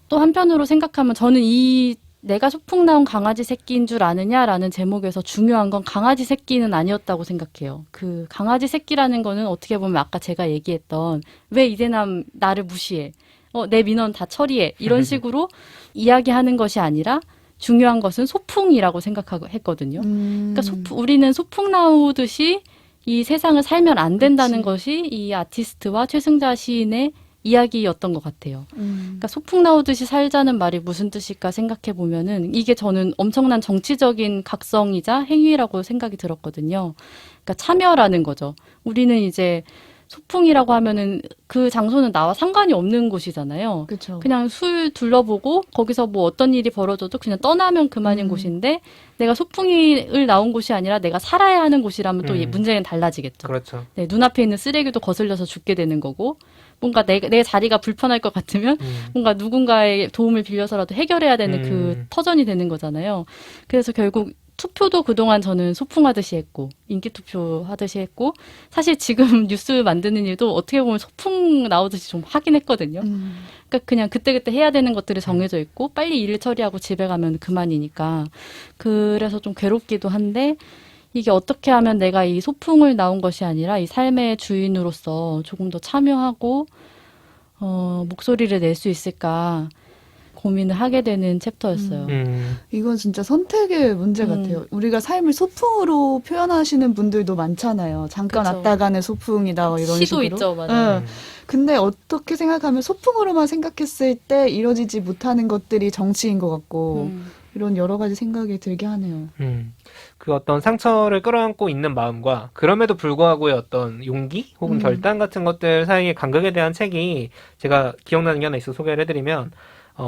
Speaker 3: 또 한편으로 생각하면 저는 이 내가 소풍 나온 강아지 새끼인 줄 아느냐라는 제목에서 중요한 건 강아지 새끼는 아니었다고 생각해요. 그 강아지 새끼라는 거는 어떻게 보면 아까 제가 얘기했던 왜 이대남 나를 무시해. 내 민원 다 처리해. 이런 식으로 이야기하는 것이 아니라 중요한 것은 소풍이라고 생각했거든요. 그러니까 우리는 소풍 나오듯이 이 세상을 살면 안 된다는 것이 이 아티스트와 최승자 시인의 이야기였던 것 같아요. 그러니까 소풍 나오듯이 살자는 말이 무슨 뜻일까 생각해 보면은 이게 저는 엄청난 정치적인 각성이자 행위라고 생각이 들었거든요. 그러니까 참여라는 거죠. 우리는 이제 소풍이라고 하면은 그 장소는 나와 상관이 없는 곳이잖아요.
Speaker 1: 그렇죠.
Speaker 3: 그냥 술 둘러보고 거기서 뭐 어떤 일이 벌어져도 그냥 떠나면 그만인 곳인데 내가 소풍을 나온 곳이 아니라 내가 살아야 하는 곳이라면 또 문제는 달라지겠죠.
Speaker 2: 그렇죠.
Speaker 3: 네, 눈앞에 있는 쓰레기도 거슬려서 죽게 되는 거고 뭔가 내 자리가 불편할 것 같으면 뭔가 누군가의 도움을 빌려서라도 해결해야 되는 그 터전이 되는 거잖아요. 그래서 결국 투표도 그동안 저는 소풍하듯이 했고 인기 투표 하듯이 했고 사실 지금 뉴스 만드는 일도 어떻게 보면 소풍 나오듯이 좀 하긴 했거든요. 그러니까 그냥 그때그때 해야 되는 것들이 정해져 있고 빨리 일을 처리하고 집에 가면 그만이니까 그래서 좀 괴롭기도 한데 이게 어떻게 하면 내가 이 소풍을 나온 것이 아니라 이 삶의 주인으로서 조금 더 참여하고 목소리를 낼 수 있을까 고민을 하게 되는 챕터였어요.
Speaker 1: 이건 진짜 선택의 문제 같아요. 우리가 삶을 소풍으로 표현하시는 분들도 많잖아요. 잠깐
Speaker 3: 그쵸.
Speaker 1: 왔다 가는 소풍이다 뭐 이런
Speaker 3: 시도
Speaker 1: 식으로.
Speaker 3: 있죠, 맞아요.
Speaker 1: 근데 어떻게 생각하면 소풍으로만 생각했을 때 이루어지지 못하는 것들이 정치인 것 같고 이런 여러 가지 생각이 들게 하네요.
Speaker 2: 그 어떤 상처를 끌어안고 있는 마음과 그럼에도 불구하고의 어떤 용기 혹은 결단 같은 것들 사이의 간극에 대한 책이 제가 기억나는 게 하나 있어 소개를 해드리면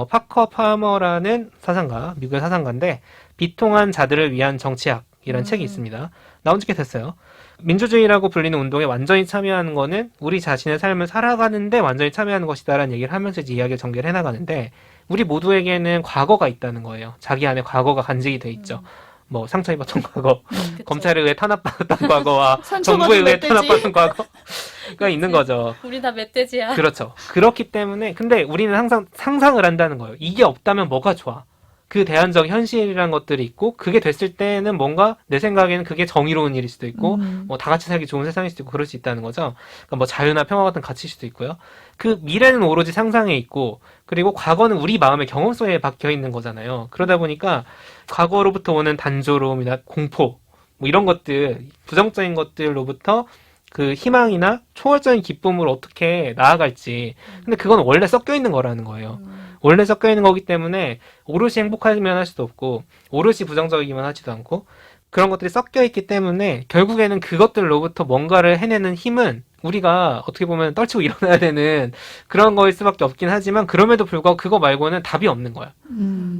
Speaker 2: 파커 파머라는 사상가, 미국의 사상가인데 비통한 자들을 위한 정치학이라는 책이 있습니다. 나온 지 꽤 됐어요. 민주주의라고 불리는 운동에 완전히 참여하는 거는 우리 자신의 삶을 살아가는데 완전히 참여하는 것이다라는 얘기를 하면서 이제 이야기를 전개를 해나가는데 우리 모두에게는 과거가 있다는 거예요. 자기 안에 과거가 간직이 돼 있죠. 뭐 상처 입었던 과거, 검찰에 의해 탄압받았던 과거와 정부에 의해 탄압받은 과거가 있는 거죠.
Speaker 3: 우리 다 멧돼지야.
Speaker 2: 그렇죠. 그렇기 때문에 근데 우리는 항상 상상을 한다는 거예요. 이게 없다면 뭐가 좋아? 그 대안적 현실이라는 것들이 있고 그게 됐을 때는 뭔가 내 생각에는 그게 정의로운 일일 수도 있고 뭐 다 같이 살기 좋은 세상일 수도 있고 그럴 수 있다는 거죠. 그러니까 뭐 자유나 평화 같은 가치일 수도 있고요. 그 미래는 오로지 상상에 있고 그리고 과거는 우리 마음의 경험 속에 박혀 있는 거잖아요. 그러다 보니까 과거로부터 오는 단조로움이나 공포 뭐 이런 것들 부정적인 것들로부터 그 희망이나 초월적인 기쁨을 어떻게 나아갈지. 근데 그건 원래 섞여 있는 거라는 거예요. 원래 섞여 있는 거기 때문에 오롯이 행복하기만 할 수도 없고 오롯이 부정적이기만 하지도 않고 그런 것들이 섞여 있기 때문에 결국에는 그것들로부터 뭔가를 해내는 힘은 우리가 어떻게 보면 떨치고 일어나야 되는 그런 거일 수밖에 없긴 하지만 그럼에도 불구하고 그거 말고는 답이 없는 거야.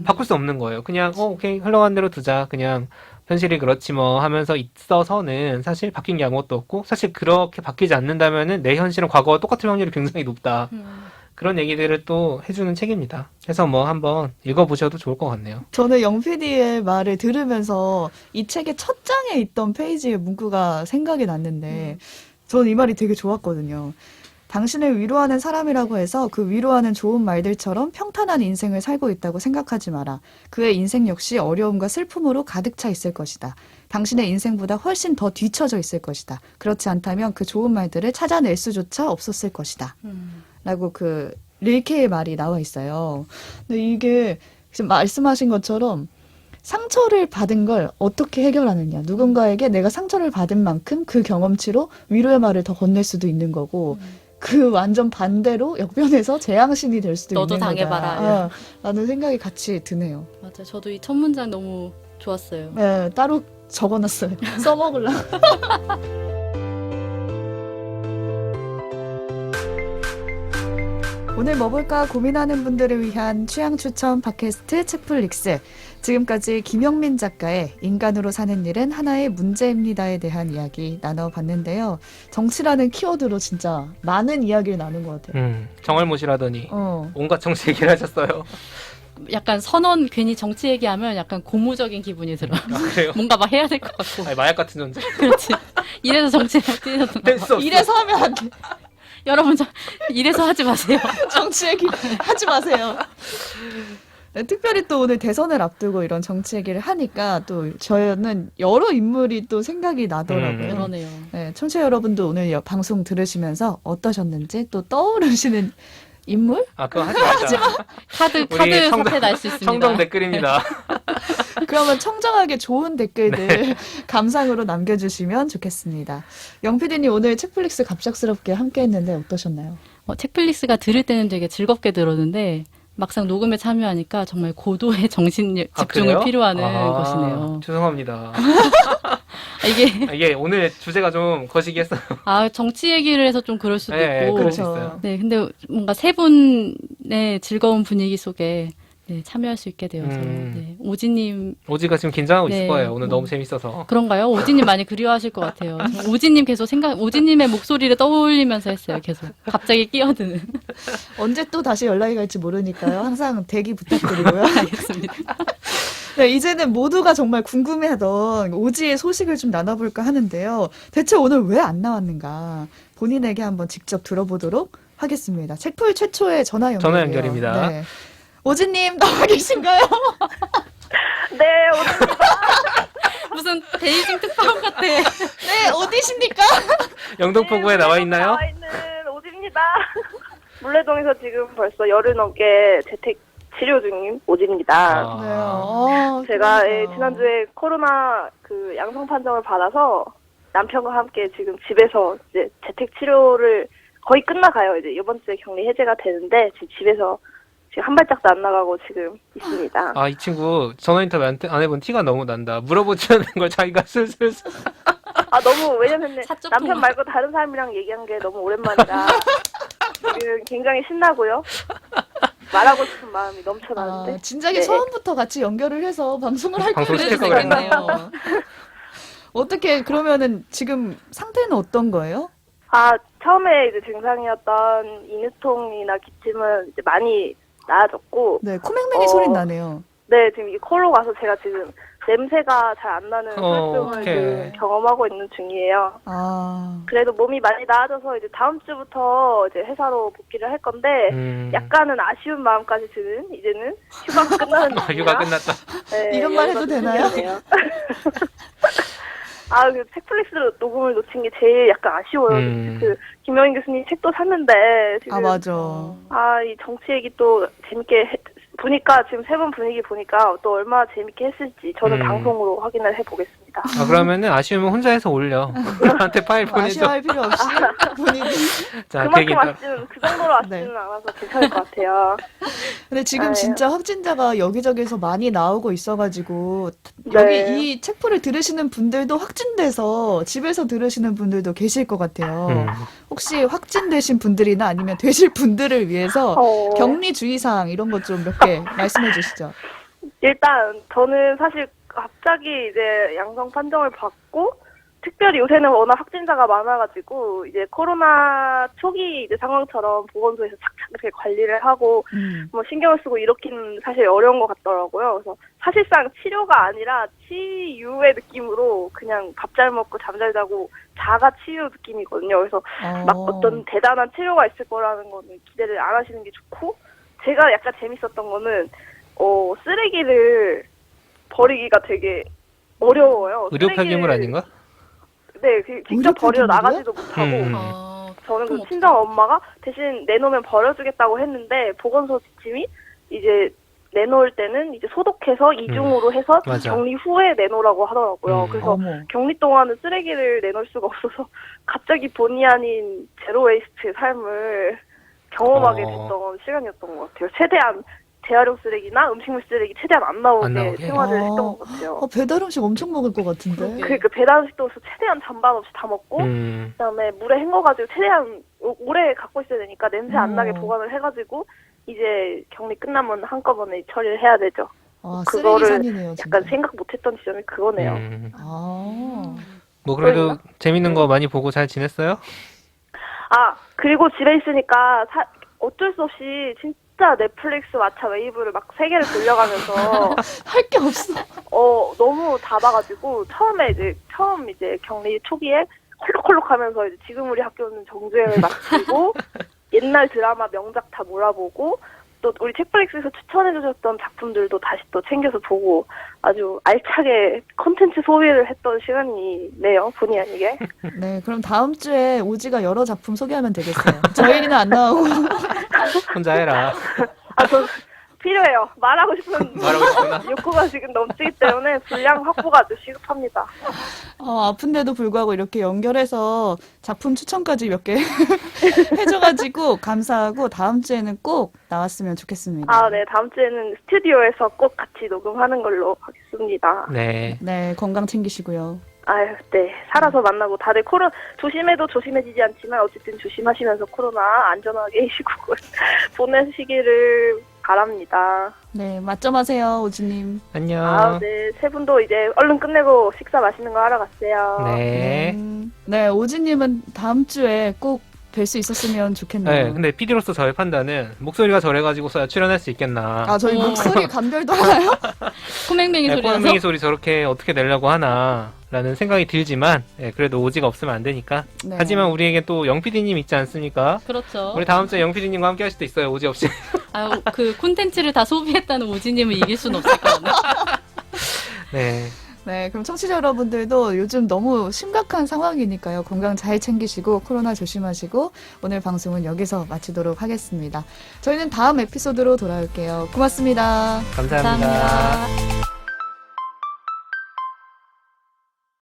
Speaker 2: 바꿀 수 없는 거예요. 그냥 오케이 흘러간 대로 두자. 그냥 현실이 그렇지 뭐 하면서 있어서는 사실 바뀐 게 아무것도 없고 사실 그렇게 바뀌지 않는다면은 내 현실은 과거와 똑같을 확률이 굉장히 높다. 그런 얘기들을 또 해주는 책입니다. 그래서 뭐 한번 읽어보셔도 좋을 것 같네요.
Speaker 1: 저는 영 PD의 말을 들으면서 이 책의 첫 장에 있던 페이지의 문구가 생각이 났는데 저는 이 말이 되게 좋았거든요. 당신을 위로하는 사람이라고 해서 그 위로하는 좋은 말들처럼 평탄한 인생을 살고 있다고 생각하지 마라. 그의 인생 역시 어려움과 슬픔으로 가득 차 있을 것이다. 당신의 인생보다 훨씬 더 뒤처져 있을 것이다. 그렇지 않다면 그 좋은 말들을 찾아낼 수조차 없었을 것이다. 라고 그 릴케의 말이 나와 있어요. 근데 이게 지금 말씀하신 것처럼 상처를 받은 걸 어떻게 해결하느냐. 누군가에게 내가 상처를 받은 만큼 그 경험치로 위로의 말을 더 건넬 수도 있는 거고 그 완전 반대로 역변해서 재앙신이 될 수도
Speaker 3: 너도
Speaker 1: 있는
Speaker 3: 당해봐라.
Speaker 1: 거다. 라는 생각이 같이 드네요.
Speaker 3: 맞아요. 저도 이 첫 문장 너무 좋았어요.
Speaker 1: 네, 따로 적어놨어요. 써먹으려고. 오늘 뭐 볼까 고민하는 분들을 위한 취향 추천 팟캐스트 책플릭스. 지금까지 김영민 작가의 인간으로 사는 일은 하나의 문제입니다에 대한 이야기 나눠봤는데요. 정치라는 키워드로 진짜 많은 이야기를 나눈 것 같아요.
Speaker 2: 정알못이라더니 온갖 정치 얘기를 하셨어요.
Speaker 3: 약간 선언 괜히 정치 얘기하면 약간 고무적인 기분이 들어요.
Speaker 2: 그래요?
Speaker 3: 뭔가 막 해야 될 것 같고.
Speaker 2: 아니, 마약 같은 존재.
Speaker 3: 그렇지. 이래서 정치를 뛰어서
Speaker 2: 뗄 수 없어.
Speaker 1: 이래서 하면 안 돼.
Speaker 3: 여러분 이래서 하지 마세요.
Speaker 1: 정치 얘기 하지 마세요. 네, 특별히 또 오늘 대선을 앞두고 이런 정치 얘기를 하니까 또 저는 여러 인물이 또 생각이 나더라고요.
Speaker 3: 그러네요.
Speaker 1: 네, 청취자 여러분도 오늘 방송 들으시면서 어떠셨는지 또 떠오르시는 인물?
Speaker 2: 아, 그거 하지 말자.
Speaker 3: 카드 사태 날 수 있습니다.
Speaker 2: 청정 댓글입니다.
Speaker 1: 그러면 청정하게 좋은 댓글들 감상으로 남겨주시면 좋겠습니다. 영PD님 오늘 책플릭스 갑작스럽게 함께했는데 어떠셨나요?
Speaker 3: 책플릭스가 들을 때는 되게 즐겁게 들었는데 막상 녹음에 참여하니까 정말 고도의 정신 집중을 필요하는 것이네요.
Speaker 2: 죄송합니다.
Speaker 3: 이게
Speaker 2: 오늘 주제가 좀 거시기했어요.
Speaker 3: 정치 얘기를 해서 좀 그럴 수도 있고.
Speaker 2: 그럴 수 있어요.
Speaker 3: 네, 근데 뭔가 세 분의 즐거운 분위기 속에 참여할 수 있게 되어서 오지님
Speaker 2: 오지가 지금 긴장하고 있을
Speaker 3: 네,
Speaker 2: 거예요. 오늘 너무 재밌어서.
Speaker 3: 그런가요? 오지님 많이 그리워하실 것 같아요. 오지님 계속 오지님의 목소리를 떠올리면서 했어요. 계속 갑자기 끼어드는.
Speaker 1: 언제 또 다시 연락이 갈지 모르니까요. 항상 대기 부탁드리고요.
Speaker 3: 알겠습니다.
Speaker 1: 네, 이제는 모두가 정말 궁금해하던 오지의 소식을 좀 나눠볼까 하는데요. 대체 오늘 왜 안 나왔는가 본인에게 한번 직접 들어보도록 하겠습니다. 책풀 최초의 전화
Speaker 2: 연결입니다.
Speaker 1: 네. 오지님 나와 계신가요?
Speaker 4: 네, 오십니다.
Speaker 3: 무슨 베이징 특파원 같아.
Speaker 1: 네, 어디십니까?
Speaker 2: 영등포구에 나와 있나요?
Speaker 4: 나와 있는 오지입니다. 물레동에서 지금 벌써 열흘 넘게 재택 치료 중인 오지입니다.
Speaker 1: 네,
Speaker 4: 제가
Speaker 1: 그러니까요.
Speaker 4: 지난주에 코로나 그 양성 판정을 받아서 남편과 함께 지금 집에서 이제 재택 치료를 거의 끝나가요. 이제 이번 주에 격리 해제가 되는데 지금 집에서 지금 한 발짝도 안 나가고 지금 있습니다.
Speaker 2: 이 친구 전화 인터뷰 안 해본 티가 너무 난다. 물어보지 않는 걸 자기가 슬슬.
Speaker 4: 너무 왜냐면
Speaker 3: 사적
Speaker 4: 남편
Speaker 3: 통화.
Speaker 4: 말고 다른 사람이랑 얘기한 게 너무 오랜만이라 지금 굉장히 신나고요. 말하고 싶은 마음이 넘쳐나는데.
Speaker 1: 진작에
Speaker 4: 네.
Speaker 1: 처음부터 같이 연결을 해서 방송을 할
Speaker 2: 방송
Speaker 1: 걸
Speaker 2: 시킬 걸
Speaker 1: 그랬네요. 어떻게 그러면은 지금 상태는 어떤 거예요?
Speaker 4: 처음에 이제 증상이었던 인후통이나 기침은 이제 많이 나아졌고.
Speaker 1: 네, 코맹맹이 소리 나네요.
Speaker 4: 네, 지금 이 코로 가서 제가 지금 냄새가 잘 안 나는 후유증을
Speaker 2: 오케이.
Speaker 4: 지금 경험하고 있는 중이에요.
Speaker 1: 아,
Speaker 4: 그래도 몸이 많이 나아져서 이제 다음 주부터 이제 회사로 복귀를 할 건데 약간은 아쉬운 마음까지 드는 이제는 휴가가 끝나는 중이라.
Speaker 2: 휴가 끝났다.
Speaker 4: 네,
Speaker 1: 이런 말 해도 되나요?
Speaker 4: 그 책플릭스로 녹음을 놓친 게 제일 약간 아쉬워요. 그 김영인 교수님 책도 샀는데 지금
Speaker 1: 맞아.
Speaker 4: 이 정치 얘기 또 재밌게 보니까 지금 세 분 분위기 보니까 또 얼마나 재밌게 했을지 저는 방송으로 확인을 해보겠습니다.
Speaker 2: 그러면은 아쉬우면 혼자 해서 올려. 나한테 파일 보내줘.
Speaker 1: 아쉬워할 필요 없이 본인이.
Speaker 2: 자,
Speaker 4: 그만큼 아쉬운 그 정도로 아쉽지는
Speaker 1: 네.
Speaker 4: 않아서 괜찮을 것 같아요.
Speaker 1: 근데 지금
Speaker 4: 아유.
Speaker 1: 진짜 확진자가 여기저기서 많이 나오고 있어가지고
Speaker 4: 네.
Speaker 1: 여기 이 책풀을 들으시는 분들도 확진돼서 집에서 들으시는 분들도 계실 것 같아요. 혹시 확진되신 분들이나 아니면 되실 분들을 위해서 격리 주의사항 이런 것 좀 몇 개 말씀해 주시죠.
Speaker 4: 일단 저는 사실 갑자기 이제 양성 판정을 받고 특별히 요새는 워낙 확진자가 많아가지고 이제 코로나 초기 이제 상황처럼 보건소에서 착착 이렇게 관리를 하고 뭐 신경을 쓰고 이렇기는 사실 어려운 것 같더라고요. 그래서 사실상 치료가 아니라 치유의 느낌으로 그냥 밥 잘 먹고 잠 잘 자고 자가 치유 느낌이거든요. 그래서 막 어떤 대단한 치료가 있을 거라는 거는 기대를 안 하시는 게 좋고, 제가 약간 재밌었던 거는 쓰레기를 버리기가 되게 어려워요.
Speaker 2: 의료 폐기물 아닌가?
Speaker 4: 네, 직접 버리러
Speaker 1: 폐기물이요?
Speaker 4: 나가지도 못하고 저는 그 친정 엄마가 대신 내놓으면 버려주겠다고 했는데 보건소 지침이 이제 내놓을 때는 이제 소독해서 이중으로 해서
Speaker 2: 맞아.
Speaker 4: 격리 후에 내놓으라고 하더라고요. 그래서 격리 동안은 쓰레기를 내놓을 수가 없어서 갑자기 본의 아닌 제로 웨이스트 삶을 경험하게 됐던 시간이었던 것 같아요. 최대한 재활용 쓰레기나 음식물 쓰레기 최대한 안 나오게 생활을 했던 것 같아요.
Speaker 1: 배달 음식 엄청 먹을 것 같은데.
Speaker 4: 그러니까 배달 음식도 최대한 잔반 없이 다 먹고 그다음에 물에 헹궈가지고 최대한 오래 갖고 있어야 되니까 냄새 안 나게 보관을 해가지고 이제 격리 끝나면 한꺼번에 처리를 해야 되죠. 그거를
Speaker 1: 쓰레기산이네요, 진짜.
Speaker 4: 약간 생각 못했던 지점이 그거네요.
Speaker 2: 뭐 그래도 재밌는 거 많이 보고 잘 지냈어요?
Speaker 4: 그리고 집에 있으니까 어쩔 수 없이 진짜 넷플릭스, 왓챠, 웨이브를 막 3개를 돌려가면서
Speaker 1: 할 게 없어.
Speaker 4: 너무 다 봐가지고 처음 이제 격리 초기에 콜록콜록하면서 이제 지금 우리 학교는 정주행을 마치고 옛날 드라마 명작 다 몰아보고 또 우리 책플릭스에서 추천해주셨던 작품들도 다시 또 챙겨서 보고 아주 알차게 콘텐츠 소비를 했던 시간이네요. 본의 아니게.
Speaker 1: 네, 그럼 다음 주에 오지가 여러 작품 소개하면 되겠어요. 저희는 안 나오고.
Speaker 2: 혼자 해라.
Speaker 4: 저 필요해요. 말하고 싶은 욕구가 지금 넘치기 때문에 분량 확보가 아주 시급합니다.
Speaker 1: 아픈데도 불구하고 이렇게 연결해서 작품 추천까지 몇 개 해줘가지고 감사하고 다음 주에는 꼭 나왔으면 좋겠습니다.
Speaker 4: 네. 다음 주에는 스튜디오에서 꼭 같이 녹음하는 걸로 하겠습니다.
Speaker 2: 네.
Speaker 1: 네, 건강 챙기시고요.
Speaker 4: 네. 살아서 만나고 다들 조심해도 조심해지지 않지만 어쨌든 조심하시면서 코로나 안전하게 시국을 보내시기를 바랍니다.
Speaker 1: 네, 맞점하세요, 오지님.
Speaker 2: 안녕.
Speaker 4: 네. 세 분도 이제 얼른 끝내고 식사 맛있는 거 하러 갔어요.
Speaker 2: 네.
Speaker 1: 네, 오지님은 다음 주에 꼭 뵐 수 있었으면 좋겠네요.
Speaker 2: 네, 근데 PD로서 저의 판단은 목소리가 저래가지고서야 출연할 수 있겠나.
Speaker 1: 저희 목소리 감별도 하나요?
Speaker 3: 코맹맹이
Speaker 2: 네,
Speaker 3: 소리라서.
Speaker 2: 꼬맹이 소리 저렇게 어떻게 내려고 하나라는 생각이 들지만 그래도 오지가 없으면 안 되니까.
Speaker 1: 네.
Speaker 2: 하지만 우리에게 또 영 PD님 있지 않습니까?
Speaker 3: 그렇죠.
Speaker 2: 우리 다음 주에 영 PD님과 함께 할 수도 있어요. 오지 없이.
Speaker 3: 그 콘텐츠를 다 소비했다는 오지님을 이길 수는 없을 것 같네.
Speaker 2: 네.
Speaker 1: 네, 그럼 청취자 여러분들도 요즘 너무 심각한 상황이니까요. 건강 잘 챙기시고 코로나 조심하시고 오늘 방송은 여기서 마치도록 하겠습니다. 저희는 다음 에피소드로 돌아올게요. 고맙습니다.
Speaker 2: 감사합니다.
Speaker 3: 감사합니다.